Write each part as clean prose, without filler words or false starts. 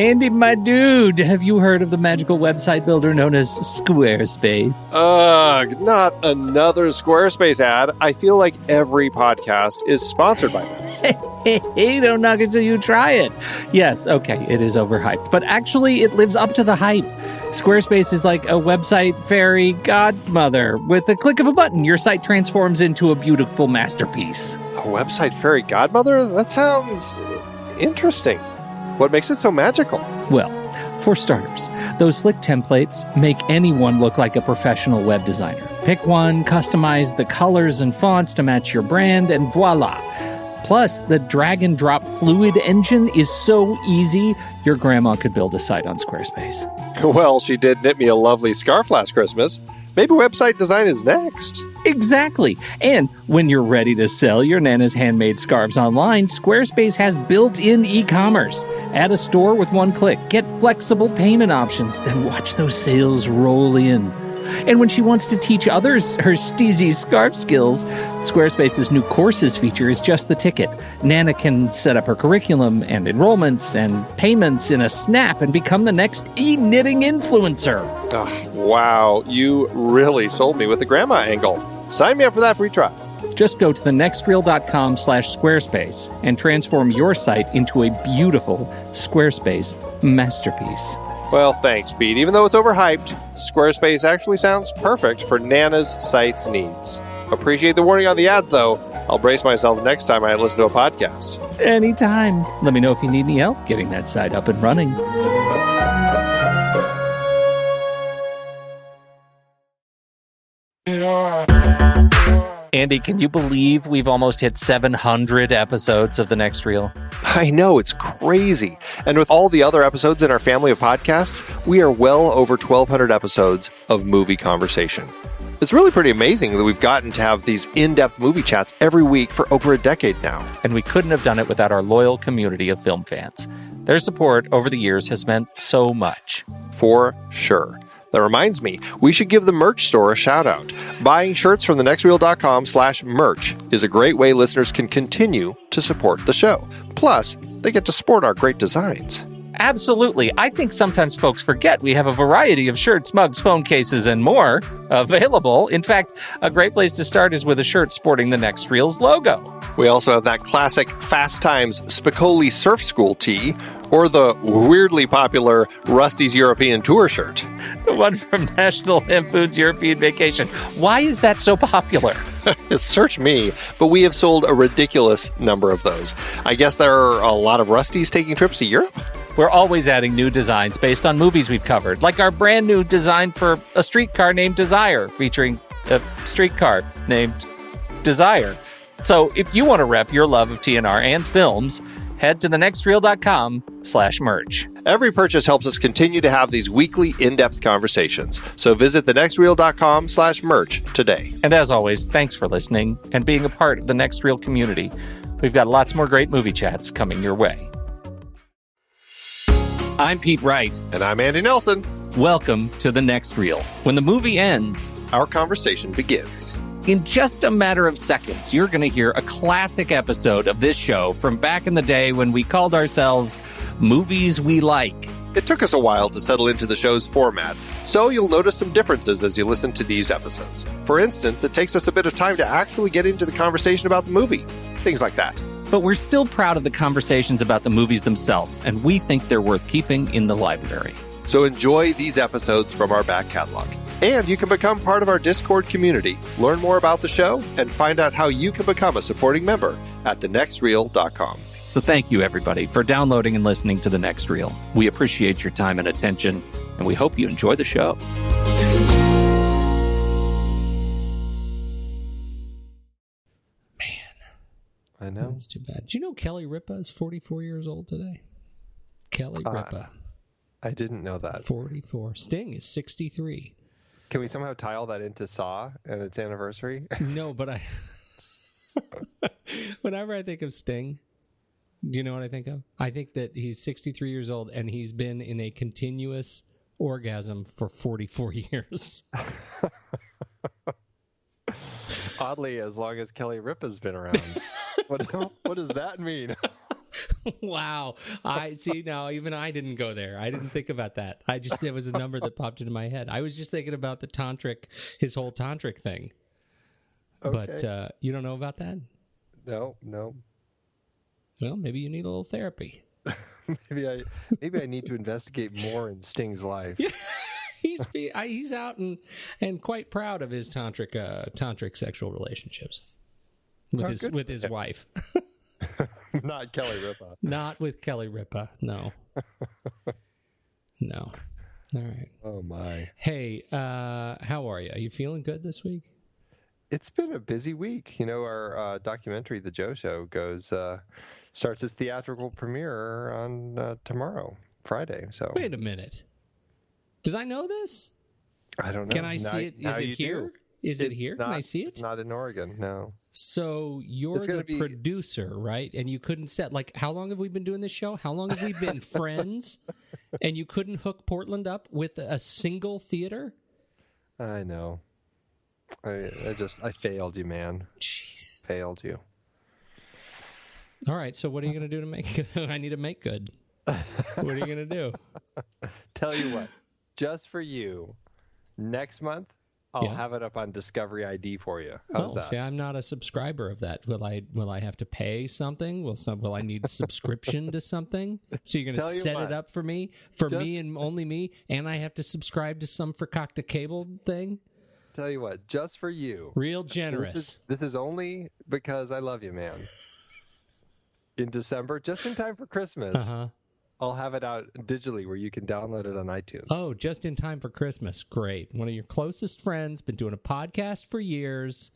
Andy, my dude, have you heard of the magical website builder known as Squarespace? Ugh, not another Squarespace ad. I feel like every podcast is sponsored by them. Hey, don't knock it till you try it. Yes, okay, it is overhyped, but actually it lives up to the hype. Squarespace is like a website fairy godmother. With a click of a button, your site transforms into a beautiful masterpiece. A website fairy godmother? That sounds interesting. What makes it so magical? Well, for starters, those slick templates make anyone look like a professional web designer. Pick one, customize the colors and fonts to match your brand, and voila. Plus, the drag and drop fluid engine is so easy, your grandma could build a site on Squarespace. Well, she did knit me a lovely scarf last Christmas. Maybe website design is next. Exactly. And when you're ready to sell your Nana's handmade scarves online, Squarespace has built-in e-commerce. Add a store with one click. Get flexible payment options. Then watch those sales roll in. And when she wants to teach others her steezy scarf skills, Squarespace's new courses feature is just the ticket. Nana can set up her curriculum and enrollments and payments in a snap and become the next e-knitting influencer. Oh, wow, you really sold me with the grandma angle. Sign me up for that free trial. Just go to thenextreel.com/Squarespace and transform your site into a beautiful Squarespace masterpiece. Well, thanks, Pete. Even though it's overhyped, Squarespace actually sounds perfect for Nana's site's needs. Appreciate the warning on the ads, though. I'll brace myself next time I listen to a podcast. Anytime. Let me know if you need any help getting that site up and running. Andy, can you believe we've almost hit 700 episodes of The Next Reel? I know, it's crazy. And with all the other episodes in our family of podcasts, we are well over 1,200 episodes of movie conversation. It's really pretty amazing that we've gotten to have these in-depth movie chats every week for over a decade now. And we couldn't have done it without our loyal community of film fans. Their support over the years has meant so much. For sure. That reminds me, we should give the merch store a shout out. Buying shirts from thenextreel.com/merch is a great way listeners can continue to support the show. Plus, they get to sport our great designs. Absolutely. I think sometimes folks forget we have a variety of shirts, mugs, phone cases, and more available. In fact, a great place to start is with a shirt sporting the Next Reel's logo. We also have that classic Fast Times Spicoli Surf School tee, or the weirdly popular Rusty's European Tour shirt. The one from National Lampoon's European Vacation. Why is that so popular? Search me, but we have sold a ridiculous number of those. I guess there are a lot of Rustys taking trips to Europe? We're always adding new designs based on movies we've covered, like our brand new design for a streetcar named Desire, featuring a streetcar named Desire. So if you want to rep your love of TNR and films, head to thenextreel.com/merch. Every purchase helps us continue to have these weekly in-depth conversations. So visit thenextreel.com/merch today. And as always, thanks for listening and being a part of the Next Reel community. We've got lots more great movie chats coming your way. I'm Pete Wright. And I'm Andy Nelson. Welcome to The Next Reel. When the movie ends, our conversation begins. In just a matter of seconds, you're going to hear a classic episode of this show from back in the day when we called ourselves Movies We Like. It took us a while to settle into the show's format, so you'll notice some differences as you listen to these episodes. For instance, it takes us a bit of time to actually get into the conversation about the movie. Things like that. But we're still proud of the conversations about the movies themselves, and we think they're worth keeping in the library. So enjoy these episodes from our back catalog. And you can become part of our Discord community, learn more about the show, and find out how you can become a supporting member at thenextreel.com. So thank you, everybody, for downloading and listening to The Next Reel. We appreciate your time and attention, and we hope you enjoy the show. I know. That's too bad. Do you know Kelly Ripa is 44 years old today? Kelly Ripa. I didn't know that. 44. Sting is 63. Can we somehow tie all that into Saw and its anniversary? No, but whenever I think of Sting, do you know what I think of? I think that he's 63 years old and he's been in a continuous orgasm for 44 years. Oddly, as long as Kelly Ripa's been around. What does that mean? Wow. I see now, even I didn't go there. I didn't think about that. It was a number that popped into my head. I was just thinking about his whole tantric thing. Okay. But you don't know about that? No. Well, maybe you need a little therapy. Maybe I need to investigate more in Sting's life. Yeah. He's out and quite proud of his tantric sexual relationships with his wife. Not Kelly Ripa. Not with Kelly Ripa. No. No. All right. Oh my. Hey, how are you? Are you feeling good this week? It's been a busy week. Our documentary, The Joe Show, starts its theatrical premiere on tomorrow, Friday. So wait a minute. Did I know this? I don't know. Can I see it? Is it here? Is it here? Can I see it? It's not in Oregon, no. So you're the producer, right? And you couldn't set, how long have we been doing this show? How long have we been friends? And you couldn't hook Portland up with a single theater? I know. I failed you, man. Jeez. Failed you. All right, so what are you going to do to make it? I need to make good. What are you going to do? Tell you what, just for you, next month, I'll have it up on Discovery ID for you. How's that? See, I'm not a subscriber of that. Will I have to pay something? Will I need subscription to something? So you're going to set it up for me and only me, and I have to subscribe to some Fakakta cable thing? Tell you what, just for you. Real generous. This is only because I love you, man. In December, just in time for Christmas, I'll have it out digitally where you can download it on iTunes. Oh, just in time for Christmas. Great. One of your closest friends, been doing a podcast for years,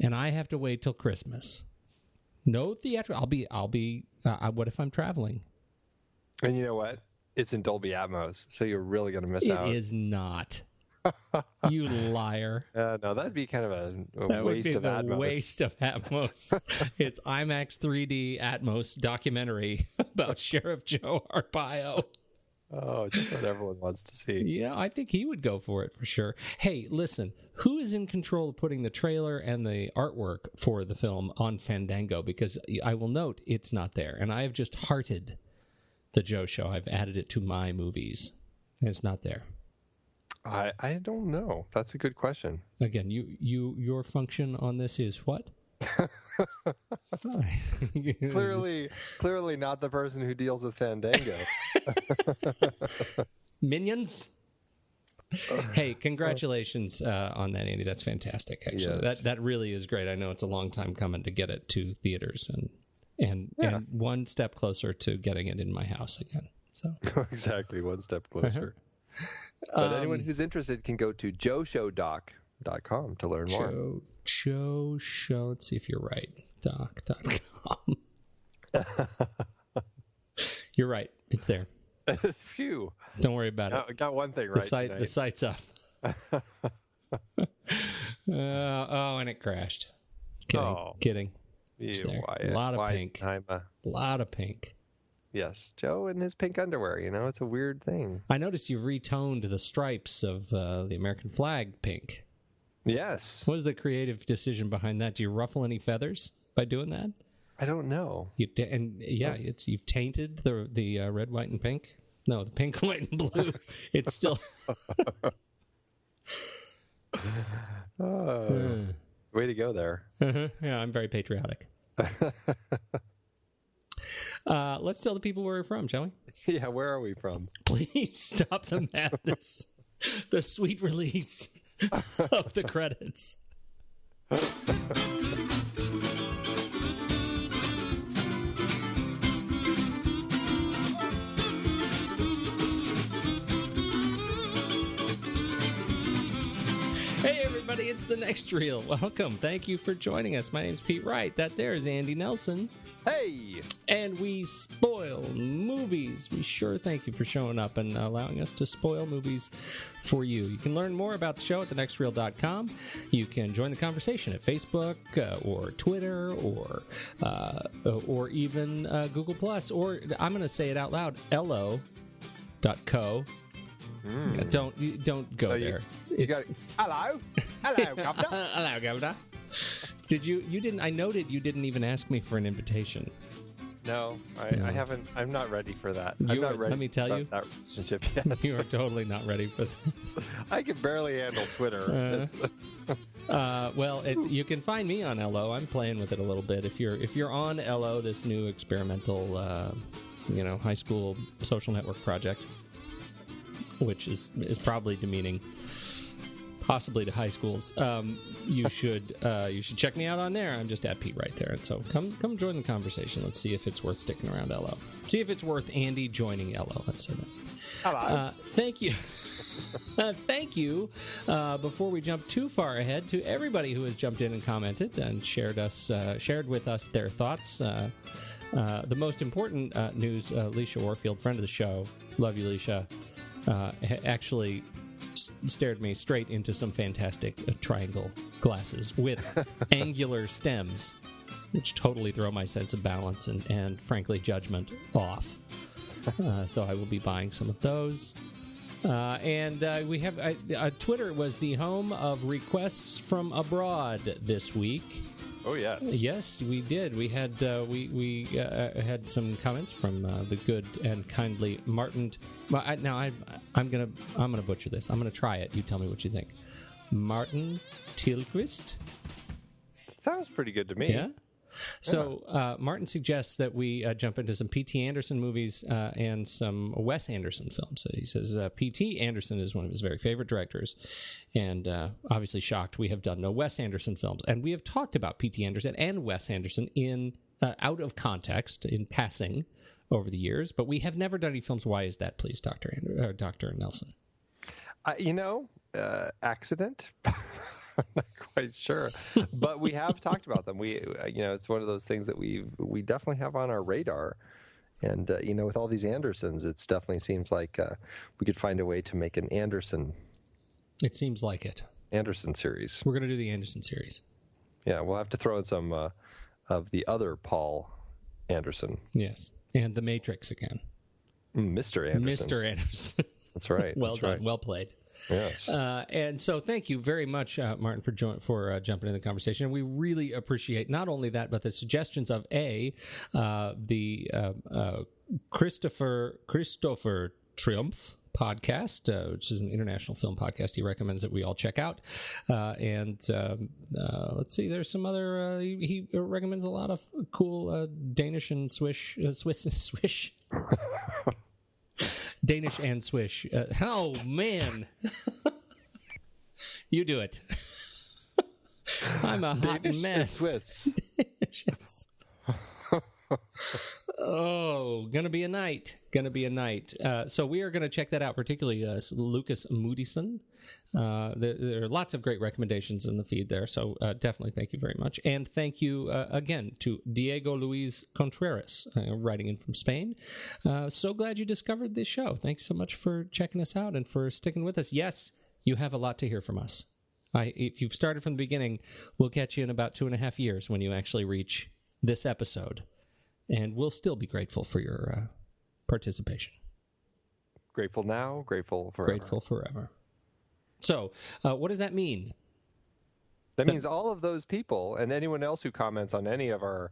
and I have to wait till Christmas. No theatrical. I'll be what if I'm traveling? And you know what? It's in Dolby Atmos, so you're really going to miss out. It is not. You liar. No, that'd be kind of a waste of Atmos. Waste of Atmos. It's IMAX 3D Atmos documentary about Sheriff Joe Arpaio. Oh, just what everyone wants to see. Yeah, I think he would go for it for sure. Hey, listen, who is in control of putting the trailer and the artwork for the film on Fandango? Because I will note it's not there. And I have just hearted The Joe Show. I've added it to my movies. And it's not there. I don't know. That's a good question. Again, your function on this is what? Clearly not the person who deals with Fandango. Minions? Hey, congratulations on that, Andy. That's fantastic, actually. Yes. That really is great. I know it's a long time coming to get it to theaters and one step closer to getting it in my house again. So exactly, one step closer. But anyone who's interested can go to joeshow.com to learn more. Joe Show. Let's see if you're right. Doc.com. You're right. It's there. Phew. Don't worry about it. I got one thing right. The site's up. And it crashed. Kidding. It's there. A lot of pink. A lot of pink. Yes, Joe in his pink underwear. It's a weird thing. I noticed you've retoned the stripes of the American flag pink. Yes. What was the creative decision behind that? Do you ruffle any feathers by doing that? I don't know. You've tainted the red, white, and pink. No, the pink, white, and blue. It's still. Way to go there. Yeah, I'm very patriotic. Let's tell the people where we're from, shall we? Yeah, where are we from? Please stop the madness. The sweet release of the credits. Hey everybody, it's The Next Reel. Welcome. Thank you for joining us. My name's Pete Wright. That there is Andy Nelson. Hey! And we spoil movies. We sure thank you for showing up and allowing us to spoil movies for you. You can learn more about the show at thenextreel.com. You can join the conversation at Facebook or Twitter or even Google Plus, or I'm going to say it out loud, elo.co. Don't go there. You got hello, governor. Hello, governor. Did you didn't? I noted you didn't even ask me for an invitation. No, I haven't. I'm not ready for that. I'm not ready. Let me tell you, that relationship yet. You are totally not ready for that. I can barely handle Twitter. Well, you can find me on LO. I'm playing with it a little bit. If you're on LO, this new experimental, high school social network project, which is probably demeaning, possibly to high schools. You should check me out on there. I'm just at Pete right there. And so come join the conversation. Let's see if it's worth sticking around LO. See if it's worth Andy joining LO. Let's say that. Hello. Thank you. Thank you. Before we jump too far ahead, to everybody who has jumped in and commented and shared with us their thoughts. The most important news: Leisha Warfield, friend of the show, love you, Leisha, actually stared me straight into some fantastic triangle glasses with angular stems, which totally throw my sense of balance and frankly judgment off. So I will be buying some of those. And we have Twitter was the home of requests from abroad this week. Oh yes, yes, we did. We had we had some comments from the good and kindly Martin. Well, I'm gonna butcher this. I'm gonna try it. You tell me what you think. Martin Tilquist. Sounds pretty good to me. Yeah. So Martin suggests that we jump into some P.T. Anderson movies and some Wes Anderson films. So he says P.T. Anderson is one of his very favorite directors, and obviously shocked we have done no Wes Anderson films. And we have talked about P.T. Anderson and Wes Anderson in out of context, in passing, over the years, but we have never done any films. Why is that, please, Dr. Nelson? Accident. I'm not quite sure, but we have talked about them. It's one of those things that we definitely have on our radar. And, with all these Andersons, it definitely seems like we could find a way to make an Anderson. It seems like it. Anderson series. We're going to do the Anderson series. Yeah, we'll have to throw in some of the other Paul Anderson. Yes, and The Matrix again. Mr. Anderson. Mr. Anderson. That's right. Well done. Right. Well played. Yes. And so thank you very much, Martin, for jumping in the conversation. We really appreciate not only that, but the suggestions of the Christopher Triumph podcast, which is an international film podcast he recommends that we all check out. Let's see, there's some other, he recommends a lot of cool Danish and Swiss. Danish and Swish. Oh, man. You do it. I'm a hot Danish mess. And Swiss. Yes. Oh, gonna be a night. So we are going to check that out, particularly Lucas Moodysson. There are lots of great recommendations in the feed there, so definitely thank you very much. And thank you again to Diego Luis Contreras, writing in from Spain. So glad you discovered this show. Thanks so much for checking us out and for sticking with us. Yes, you have a lot to hear from us. If you've started from the beginning, we'll catch you in about 2.5 years when you actually reach this episode. And we'll still be grateful for your participation. Grateful now, grateful forever. Grateful forever. So, what does that mean? That means all of those people and anyone else who comments on any of our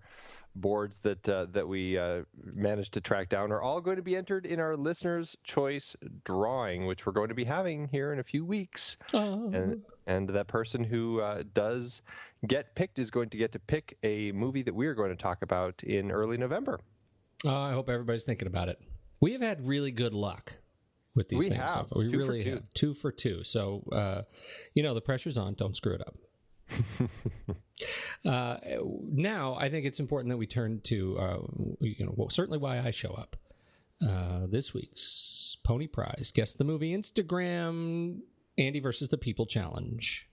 boards that we managed to track down are all going to be entered in our listener's choice drawing, which we're going to be having here in a few weeks. And that person who does get picked is going to get to pick a movie that we're going to talk about in early November. I hope everybody's thinking about it. We have had really good luck with these things. So far. We really have 2 for 2. So, the pressure's on. Don't screw it up. Now, I think it's important that we turn to, certainly why I show up. This week's Pony Prize. Guess the movie Instagram Andy versus the People Challenge.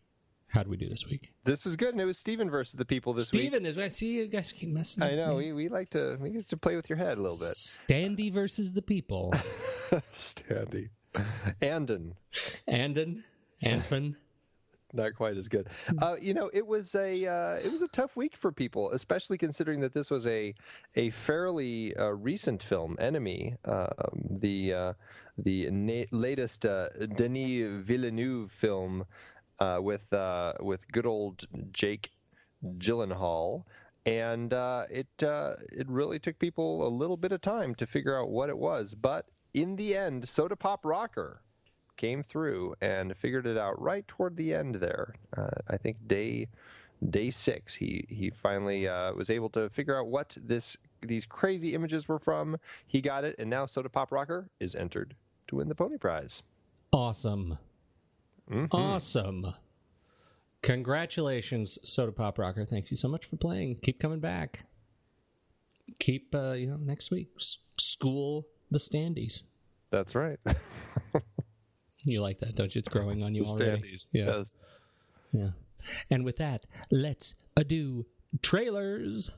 How did we do this week? This was good, and it was Steven versus the people this week. Steven, I see you guys keep messing I know, we like to play with your head a little bit. Standy versus the people. Standy. Andon. Anfin. Not quite as good. It was a tough week for people, especially considering that this was a fairly recent film, Enemy, the latest Denis Villeneuve film with good old Jake Gyllenhaal And it really took people a little bit of time to figure out what it was. But in the end, Soda Pop Rocker came through and figured it out right toward the end there. I think day 6, he finally was able to figure out what these crazy images were from. He got it, and now Soda Pop Rocker is entered to win the Pony Prize. Awesome. Mm-hmm. Awesome. Congratulations, Soda Pop Rocker. Thank you so much for playing. Keep coming back. Keep, next week, school the standees. That's right. You like that, don't you? It's growing on you the already. Standees. Yeah. Yes. Yeah. And with that, let's do trailers.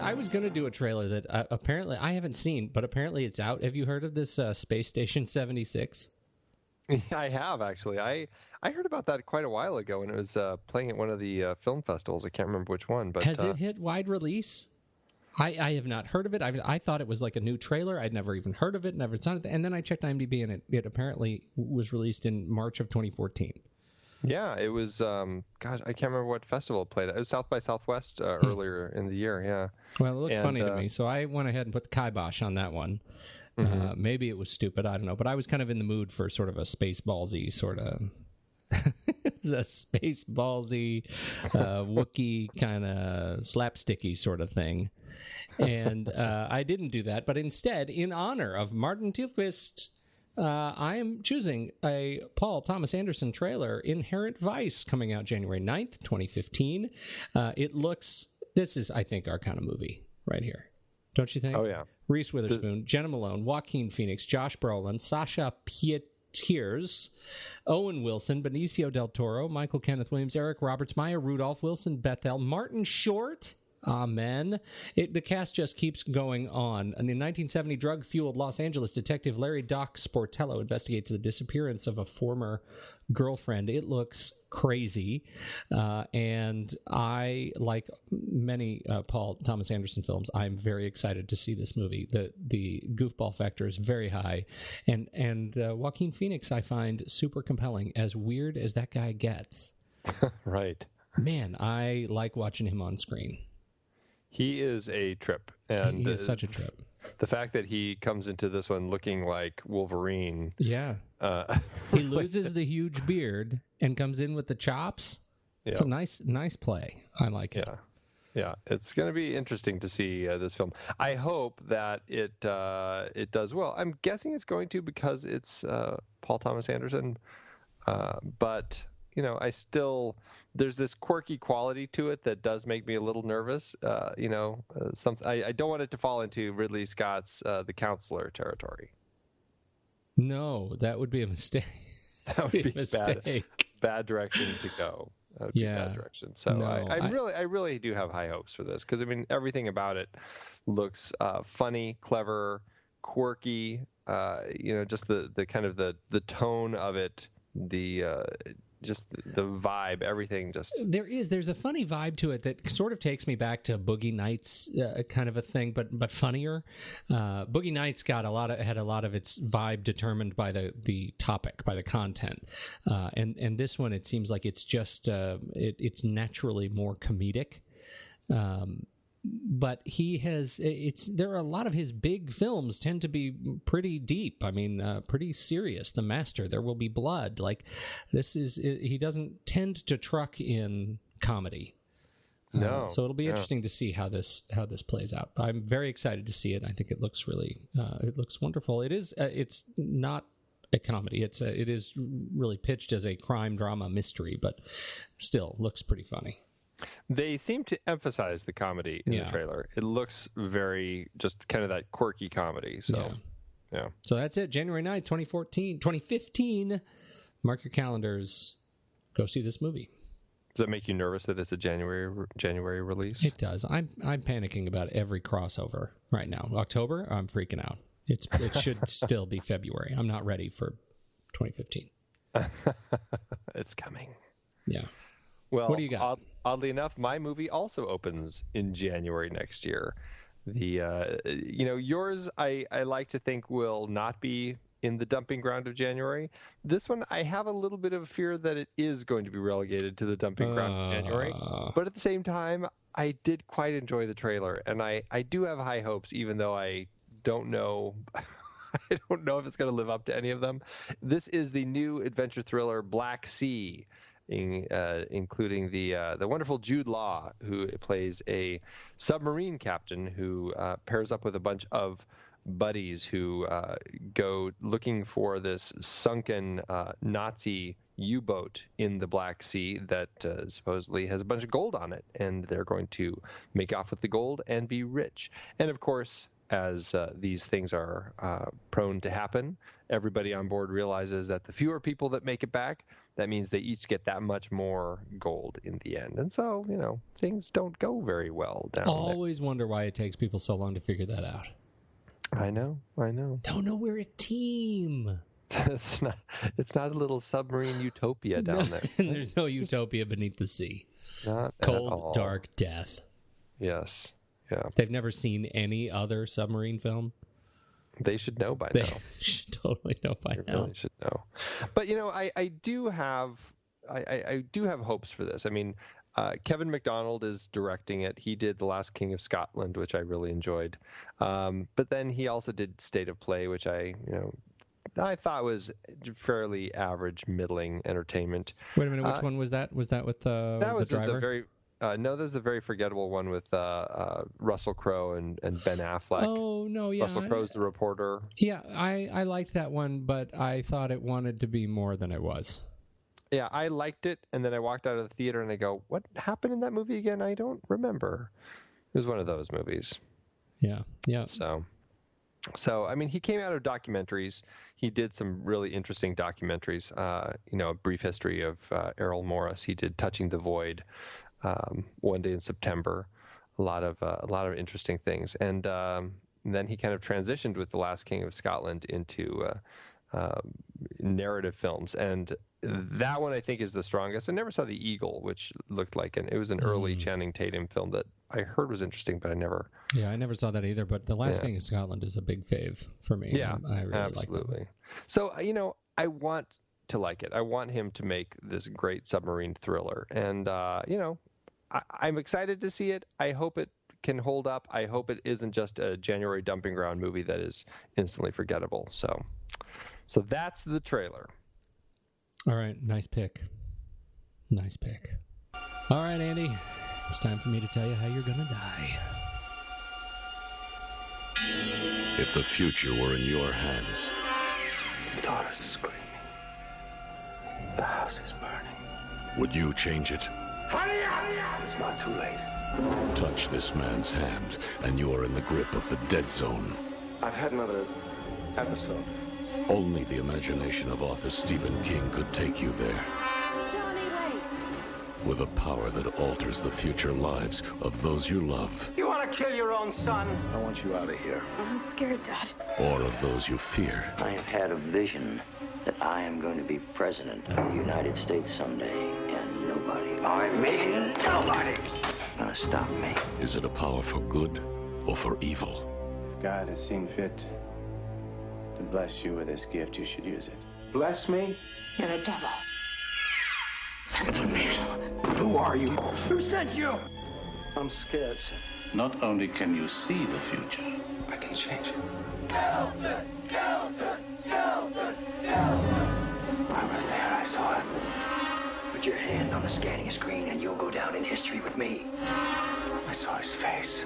I was going to do a trailer that apparently I haven't seen, but apparently it's out. Have you heard of this Space Station 76? I have, actually. I heard about that quite a while ago when it was playing at one of the film festivals. I can't remember which one. But has it hit wide release? I have not heard of it. I thought it was like a new trailer. I'd never even heard of it, never saw it. And then I checked IMDb, and it apparently was released in March of 2014. Yeah, it was, I can't remember what festival it played at. It was South by Southwest earlier in the year, yeah. Well, it looked funny to me, so I went ahead and put the kibosh on that one. Mm-hmm. Maybe it was stupid, I don't know. But I was kind of in the mood for sort of a Spaceballsy sort of... It's a Spaceballsy, Wookiee kind of slapsticky sort of thing. And I didn't do that, but instead, in honor of Martin Tilquist... I am choosing a Paul Thomas Anderson trailer, Inherent Vice, coming out January 9th, 2015. This is, I think, our kind of movie right here. Don't you think? Oh, yeah. Reese Witherspoon, Jenna Malone, Joaquin Phoenix, Josh Brolin, Sasha Pietiers, Owen Wilson, Benicio del Toro, Michael Kenneth Williams, Eric Roberts, Maya Rudolph, Wilson Bethel, Martin Short... Amen. The cast just keeps going on. And in 1970, drug-fueled Los Angeles detective Larry Doc Sportello investigates the disappearance of a former girlfriend. It looks crazy. And I, like many Paul Thomas Anderson films, I'm very excited to see this movie. The goofball factor is very high. And Joaquin Phoenix I find super compelling, as weird as that guy gets. Right. Man, I like watching him on screen. He is a trip. And he is such a trip. The fact that he comes into this one looking like Wolverine. Yeah. He loses the huge beard and comes in with the chops. It's a nice play. I like it. Yeah. It's going to be interesting to see this film. I hope that it does well. I'm guessing it's going to because it's Paul Thomas Anderson. But, I still... There's this quirky quality to it that does make me a little nervous. I don't want it to fall into Ridley Scott's The Counselor territory. No, that would be a mistake. That would be a mistake. Bad direction to go. That would be bad direction. So no, I really do have high hopes for this because everything about it looks funny, clever, quirky. Just the kind of the tone of it, just the vibe, everything just... There's a funny vibe to it that sort of takes me back to Boogie Nights kind of a thing, but funnier. Boogie Nights had a lot of its vibe determined by the topic, by the content. And this one, it seems like it's just, it's naturally more comedic. But there are a lot of his big films tend to be pretty deep. Pretty serious. The Master, There Will Be Blood. He doesn't tend to truck in comedy. No. So it'll be interesting to see how this plays out. I'm very excited to see it. I think it looks it looks wonderful. It's not a comedy. It is really pitched as a crime drama mystery, but still looks pretty funny. They seem to emphasize the comedy in the trailer. It looks very just kind of that quirky comedy. So, yeah. So that's it. January 9th, 2015. Mark your calendars. Go see this movie. Does that make you nervous that it's a January release? It does. I'm panicking about every crossover right now. October, I'm freaking out. It should still be February. I'm not ready for 2015. It's coming. Yeah. Well, what do you got? Oddly enough, my movie also opens in January next year. Yours, I like to think will not be in the dumping ground of January. This one, I have a little bit of a fear that it is going to be relegated to the dumping ground of January. But at the same time, I did quite enjoy the trailer, and I do have high hopes, even though I don't know. I don't know if it's going to live up to any of them. This is the new adventure thriller Black Sea, including the wonderful Jude Law, who plays a submarine captain who pairs up with a bunch of buddies who go looking for this sunken Nazi U-boat in the Black Sea that supposedly has a bunch of gold on it, and they're going to make off with the gold and be rich. And of course, as these things are prone to happen, everybody on board realizes that the fewer people that make it back, that means they each get that much more gold in the end. And so, things don't go very well down there. Always wonder why it takes people so long to figure that out. I know. Don't know, we're a team. It's not a little submarine utopia down there. There's no utopia beneath the sea. Not cold, dark death. Yes. Yeah. They've never seen any other submarine film. They should know by now. They should totally know by now. They really should know. But I do have hopes for this. I mean, Kevin MacDonald is directing it. He did The Last King of Scotland, which I really enjoyed. But then he also did State of Play, which I thought was fairly average, middling entertainment. Wait a minute, which one was that? Was that with the driver? No, there's a very forgettable one with Russell Crowe and Ben Affleck. Oh, no, yeah. Russell Crowe's the reporter. Yeah, I liked that one, but I thought it wanted to be more than it was. Yeah, I liked it, and then I walked out of the theater and I go, what happened in that movie again? I don't remember. It was one of those movies. Yeah. So I mean, he came out of documentaries. He did some really interesting documentaries. A Brief History of Errol Morris. He did Touching the Void. One Day in September, a lot of interesting things, and then he kind of transitioned with The Last King of Scotland into narrative films, and that one I think is the strongest. I never saw The Eagle, which looked like it was an early Channing Tatum film that I heard was interesting, but I never saw that either. But The Last King of Scotland is a big fave for me. Yeah, I really absolutely. Like that. So I want to like it. I want him to make this great submarine thriller, and I'm excited to see it. I hope it can hold up. I hope it isn't just a January dumping ground movie that is instantly forgettable. So that's the trailer. All right, nice pick. All right, Andy, it's time for me to tell you how you're gonna die. If the future were in your hands. The daughter's screaming. The house is burning. Would you change it? It's not too late. Touch this man's hand, and you are in the grip of the dead zone. I've had another episode. Only the imagination of author Stephen King could take you there. Johnny, wait! With a power that alters the future lives of those you love. You want to kill your own son? I want you out of here. I'm scared, Dad. Or of those you fear. I have had a vision that I am going to be president of the United States someday, and nobody, I mean nobody, gonna stop me. Is it a power for good or for evil? If God has seen fit to bless you with this gift, you should use it. Bless me? You're a devil. Son of a man. Who are you? Who sent you? I'm scared, son. Not only can you see the future, I can change it. Skeleton! I was there, I saw it. Put your hand on the scanning screen and you'll go down in history with me. I saw his face.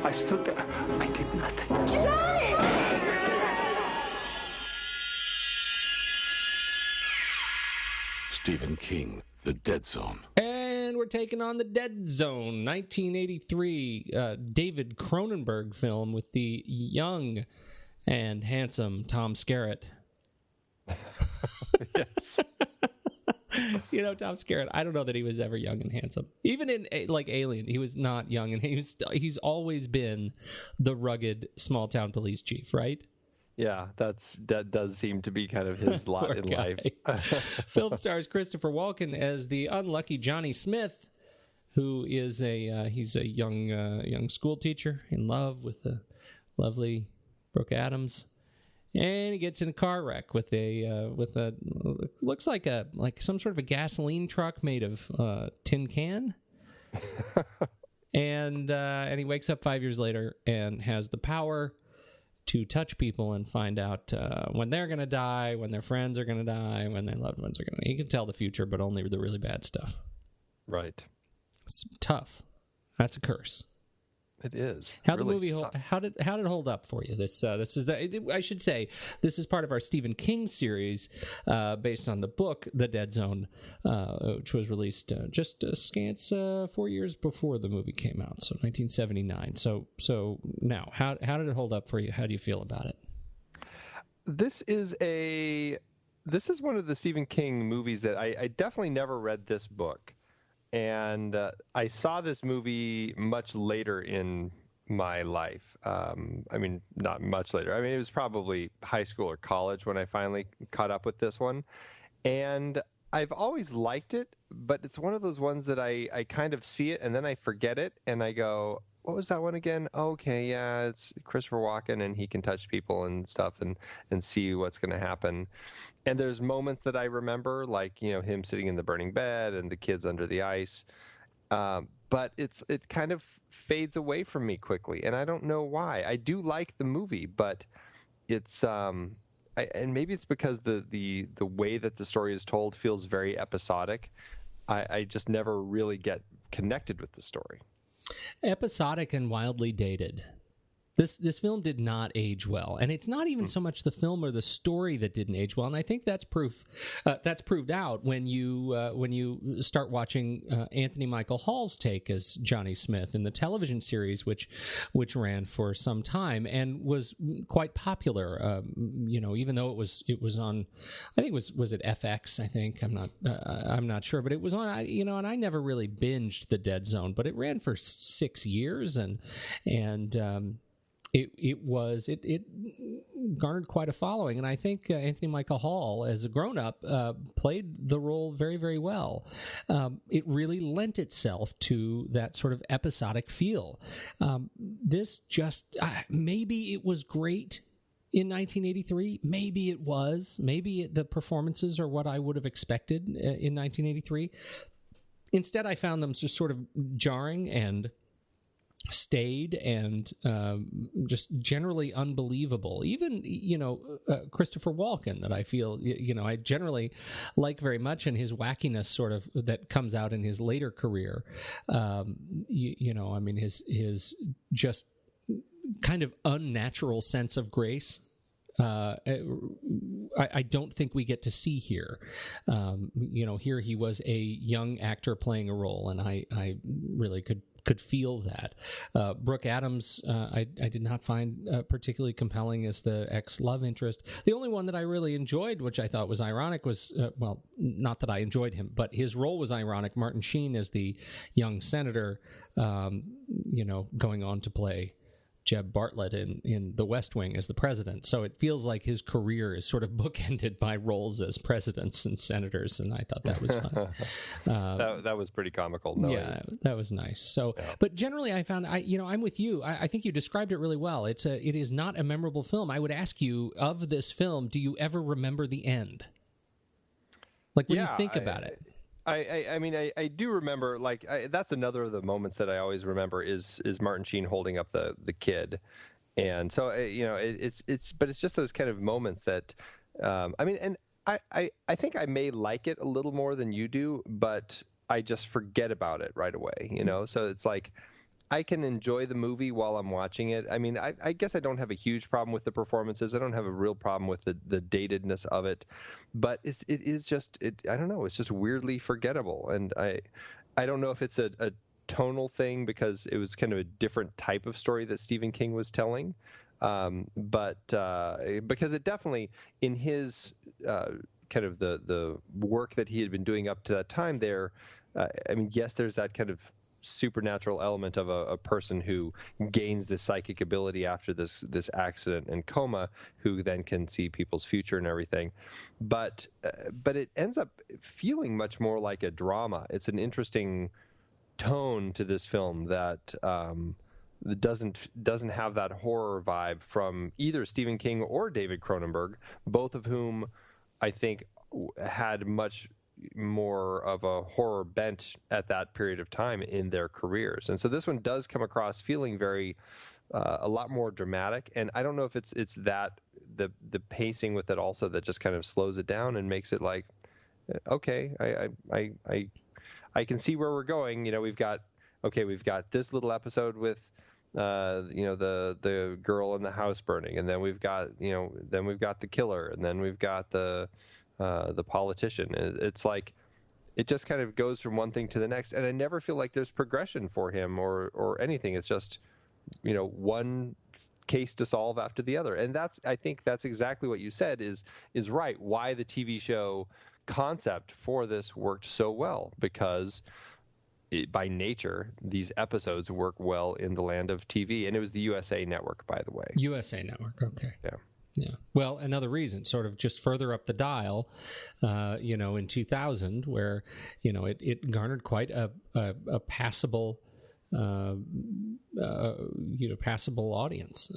I stood there. I did nothing. Johnny! Stephen King, The Dead Zone. And we're taking on The Dead Zone, 1983 David Cronenberg film with the young and handsome Tom Skerritt. Yes. Tom Skerritt, I don't know that he was ever young and handsome. Even in Alien, he was not young, and he's always been the rugged small town police chief, right? Yeah, that does seem to be kind of his lot in life. Film stars Christopher Walken as the unlucky Johnny Smith, who is he's a young school teacher in love with the lovely Brooke Adams. and he gets in a car wreck with a looks like some sort of a gasoline truck made of tin can. And he wakes up 5 years later and has the power to touch people and find out when they're going to die, when their friends are going to die, when their loved ones are going to. He can tell the future, but only the really bad stuff. Right. It's tough. That's a curse. It is. How the movie how did it hold up for you? This is I should say this is part of our Stephen King series based on the book The Dead Zone, which was released just a scant 4 years before the movie came out, so 1979. So now how did it hold up for you? How do you feel about it? This is one of the Stephen King movies that I definitely never read this book. And I saw this movie much later in my life. I mean, not much later. I mean, it was probably high school or college when I finally caught up with this one. And I've always liked it, but it's one of those ones that I kind of see it and then I forget it and I go, what was that one again? Okay, yeah, it's Christopher Walken and he can touch people and stuff and see what's going to happen. And there's moments that I remember, like, you know, him sitting in the burning bed and the kids under the ice. But it kind of fades away from me quickly, and I don't know why. I do like the movie, but it's and maybe it's because the way that the story is told feels very episodic. I just never really get connected with the story. Episodic and wildly dated. This film did not age well, and it's not even so much the film or the story that didn't age well. And I think that's proof. That's proved out when you start watching Anthony Michael Hall's take as Johnny Smith in the television series, which ran for some time and was quite popular. You know, even though it was on, I think was it FX? I think I'm not sure, but it was on. You know, and I never really binged The Dead Zone, but it ran for 6 years and. It garnered quite a following, and I think Anthony Michael Hall, as a grown-up, played the role very, very well. It really lent itself to that sort of episodic feel. This just maybe it was great in 1983. Maybe it was. Maybe the performances are what I would have expected in 1983. Instead, I found them just sort of jarring and stayed and just generally unbelievable. Even, you know, Christopher Walken, that I feel, you know, I generally like very much, and his wackiness sort of that comes out in his later career. You know, I mean, his just kind of unnatural sense of grace. I don't think we get to see here. You know, here he was a young actor playing a role, and I really could feel that. Brooke Adams, I did not find particularly compelling as the ex-love interest. The only one that I really enjoyed, which I thought was ironic, was, well, not that I enjoyed him, but his role was ironic. Martin Sheen as the young senator, you know, going on to play Jeb Bartlett in The West Wing as the president. So it feels like his career is sort of bookended by roles as presidents and senators, and I thought that was fun. That was pretty comical. That was nice. So, yeah. But generally, I found, I'm with you. I think you described it really well. It is not a memorable film. I would ask you, of this film, do you ever remember the end? Like when you think about it. I mean, I do remember, like, that's another of the moments that I always remember is Martin Sheen holding up the kid. And so, you know, but it's just those kind of moments that, I mean, and I think I may like it a little more than you do, but I just forget about it right away, you know? So it's like, I can enjoy the movie while I'm watching it. I mean, I guess I don't have a huge problem with the performances. I don't have a real problem with the datedness of it, but it is just, I don't know, it's just weirdly forgettable. And I don't know if it's a tonal thing because it was kind of a different type of story that Stephen King was telling. But because it definitely, in his kind of the work that he had been doing up to that time there, I mean, yes, there's that kind of supernatural element of a person who gains this psychic ability after this accident and coma, who then can see people's future and everything, but it ends up feeling much more like a drama. It's an interesting tone to this film that doesn't have that horror vibe from either Stephen King or David Cronenberg, both of whom I think had much more of a horror bent at that period of time in their careers. And so this one does come across feeling very a lot more dramatic, and I don't know if it's that the pacing with it also that just kind of slows it down and makes it like, okay, I can see where we're going. We've got this little episode with the girl in the house burning, and then we've got the killer, and then we've got the politician. It's like it just kind of goes from one thing to the next, and I never feel like there's progression for him or anything. It's just one case to solve after the other, and I think that's exactly what you said is right. Why the TV show concept for this worked so well, because by nature these episodes work well in the land of TV, and it was the USA Network, by the way. USA Network, okay. Yeah. Well, another reason, sort of just further up the dial, in 2000, where it garnered quite a passable. Passable audience,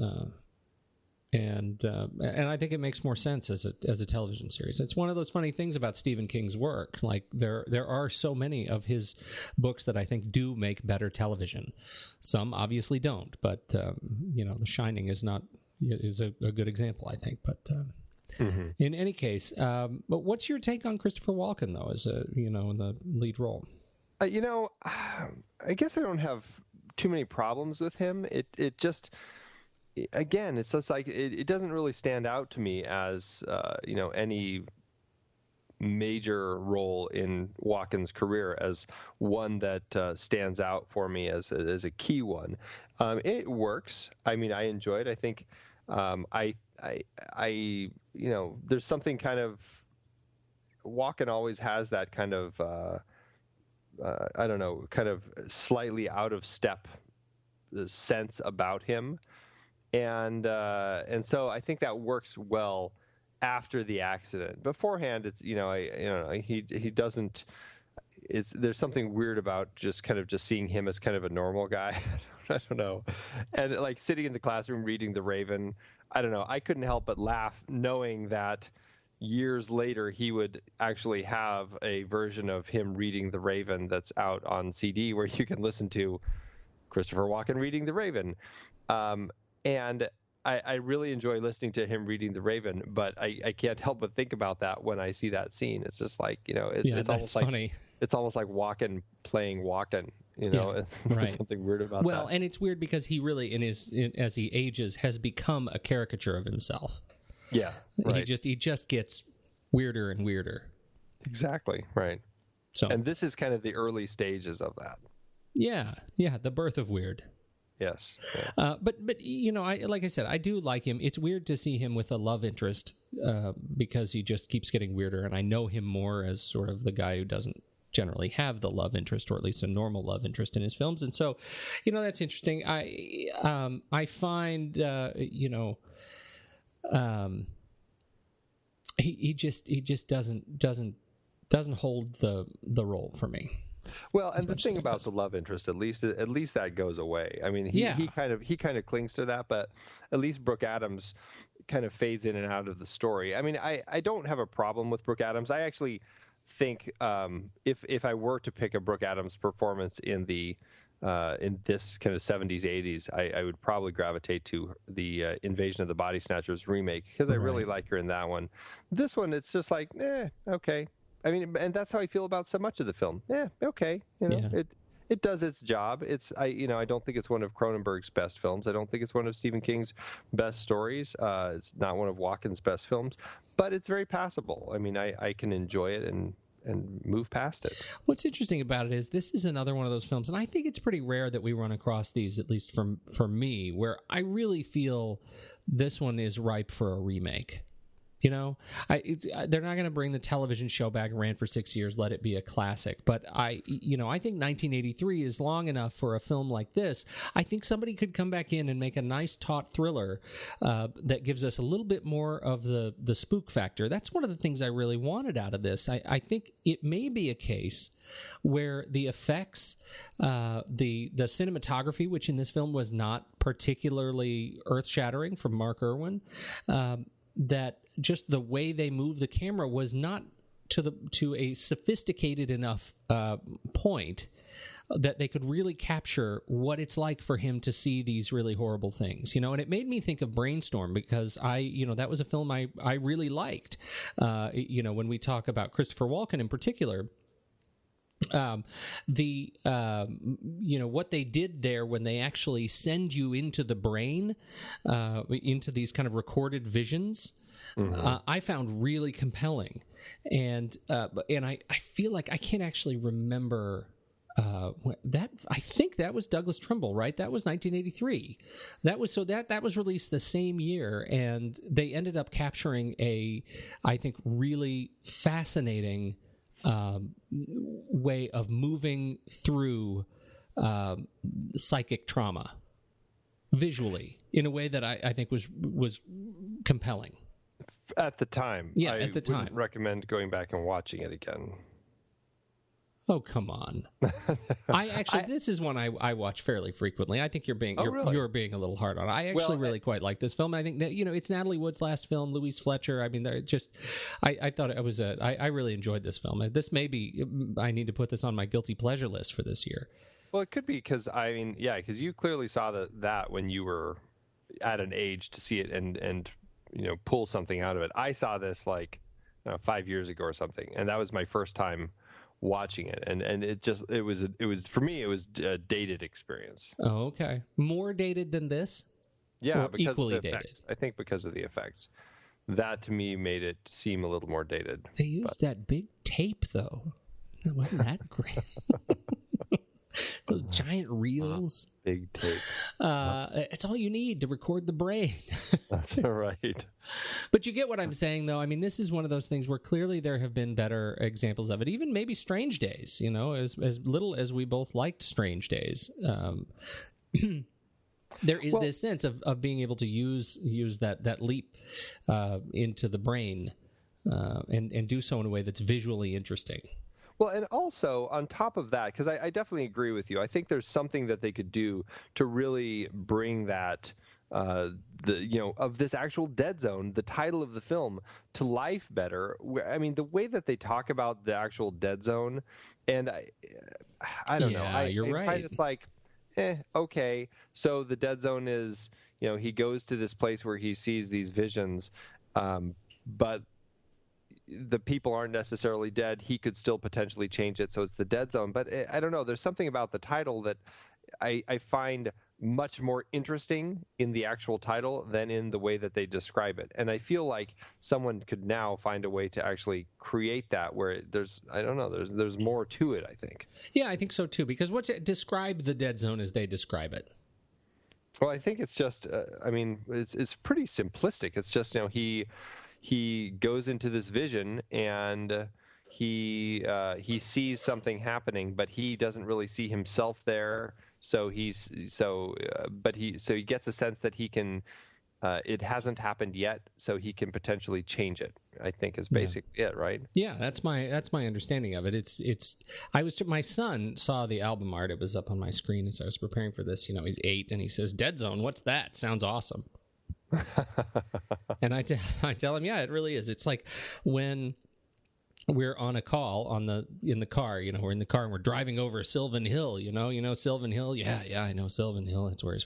and I think it makes more sense as a television series. It's one of those funny things about Stephen King's work. Like there are so many of his books that I think do make better television. Some obviously don't, but The Shining is a good example, I think. But in any case, but what's your take on Christopher Walken though, as in the lead role? I guess I don't have too many problems with him. It just, again, it's just like it doesn't really stand out to me as any major role in Walken's career as one that stands out for me as a key one. It works. I mean, I enjoy it. I think there's something kind of, Walken always has that kind of kind of slightly out of step sense about him, and so I think that works well after the accident. Beforehand, it's he doesn't. There's something weird about just seeing him as kind of a normal guy. I don't know, and like sitting in the classroom reading The Raven. I don't know. I couldn't help but laugh knowing that years later he would actually have a version of him reading The Raven that's out on CD where you can listen to Christopher Walken reading The Raven. And I really enjoy listening to him reading The Raven, but I can't help but think about that when I see that scene. It's just like, it's almost funny. Like it's almost like Walken playing Walken. There's right. something weird about that. Well, and it's weird because he really, as he ages, has become a caricature of himself. Yeah, right. He just gets weirder and weirder. Exactly, right. So, and this is kind of the early stages of that. Yeah, the birth of weird. Yes. Yeah. But like I said, I do like him. It's weird to see him with a love interest because he just keeps getting weirder, and I know him more as sort of the guy who doesn't generally have the love interest, or at least a normal love interest in his films, and so that's interesting. I find he just doesn't hold the role for me. Well, and the thing about the love interest, at least that goes away. I mean, he kind of clings to that, but at least Brooke Adams kind of fades in and out of the story. I mean, I don't have a problem with Brooke Adams. I actually think if I were to pick a Brooke Adams performance in this kind of 70s, 80s, I would probably gravitate to the Invasion of the Body Snatchers remake, because I really like her in that one. This one, it's just like, okay. I mean, and that's how I feel about so much of the film. Okay. It does its job. I don't think it's one of Cronenberg's best films. I don't think it's one of Stephen King's best stories. It's not one of Walken's best films, but it's very passable. I mean, I can enjoy it and move past it. What's interesting about it is this is another one of those films, and I think it's pretty rare that we run across these, at least for me, where I really feel this one is ripe for a remake. You know, they're not going to bring the television show back, ran for 6 years, let it be a classic. But I think 1983 is long enough for a film like this. I think somebody could come back in and make a nice taut thriller that gives us a little bit more of the spook factor. That's one of the things I really wanted out of this. I think it may be a case where the effects, the cinematography, which in this film was not particularly earth-shattering from Mark Irwin, that just the way they move the camera was not to a sophisticated enough point that they could really capture what it's like for him to see these really horrible things, you know. And it made me think of Brainstorm, because that was a film I really liked. When we talk about Christopher Walken in particular, what they did there when they actually send you into the brain, into these kind of recorded visions, I found really compelling. And I feel like I can't actually remember that. I think that was Douglas Trumbull, right? That was 1983. That was released the same year, and they ended up capturing I think, really fascinating way of moving through psychic trauma visually in a way that I think was compelling. At the time. Yeah, at the time. I wouldn't recommend going back and watching it again. Oh, come on. This is one I watch fairly frequently. I think you're being you're being a little hard on it. I actually really quite like this film. I think that, it's Natalie Wood's last film, Louise Fletcher. I mean, I thought it was I really enjoyed this film. This may be, I need to put this on my guilty pleasure list for this year. Well, it could be because because you clearly saw that when you were at an age to see it and pull something out of it. I saw this 5 years ago or something, and that was my first time watching it, and it was for me, it was a dated experience. Oh, okay. More dated than this? Yeah, or because equally of the effects. I think because of the effects. That to me made it seem a little more dated. They used that big tape though. Wasn't that great? Those giant reels. Big tape. It's all you need to record the brain. That's right. But you get what I'm saying, though. I mean, this is one of those things where clearly there have been better examples of it. Even maybe Strange Days, as little as we both liked Strange Days. There is this sense of being able to use that leap into the brain and do so in a way that's visually interesting. Well, and also on top of that, because I definitely agree with you, I think there's something that they could do to really bring that of this actual dead zone, the title of the film, to life better. I mean, the way that they talk about the actual dead zone, and I don't know. You're right. It's like, okay. So the dead zone is, he goes to this place where he sees these visions, but the people aren't necessarily dead. He could still potentially change it, so it's the dead zone. But I don't know. There's something about the title that I find much more interesting in the actual title than in the way that they describe it. And I feel like someone could now find a way to actually create that where there's more to it, I think. Yeah, I think so too, because describe the dead zone as they describe it. Well, I think it's just, it's pretty simplistic. It's just, he goes into this vision and he sees something happening, but he doesn't really see himself there. So he gets a sense that he can. It hasn't happened yet, so he can potentially change it. I think is basically it, right? Yeah, that's my understanding of it. My son saw the album art. It was up on my screen as I was preparing for this. He's 8 and he says, "Dead Zone, what's that? Sounds awesome." And I tell him, yeah, it really is. It's like when we're on a call in the car, we're in the car and we're driving over Sylvan Hill, Sylvan Hill. Yeah, I know Sylvan Hill. That's where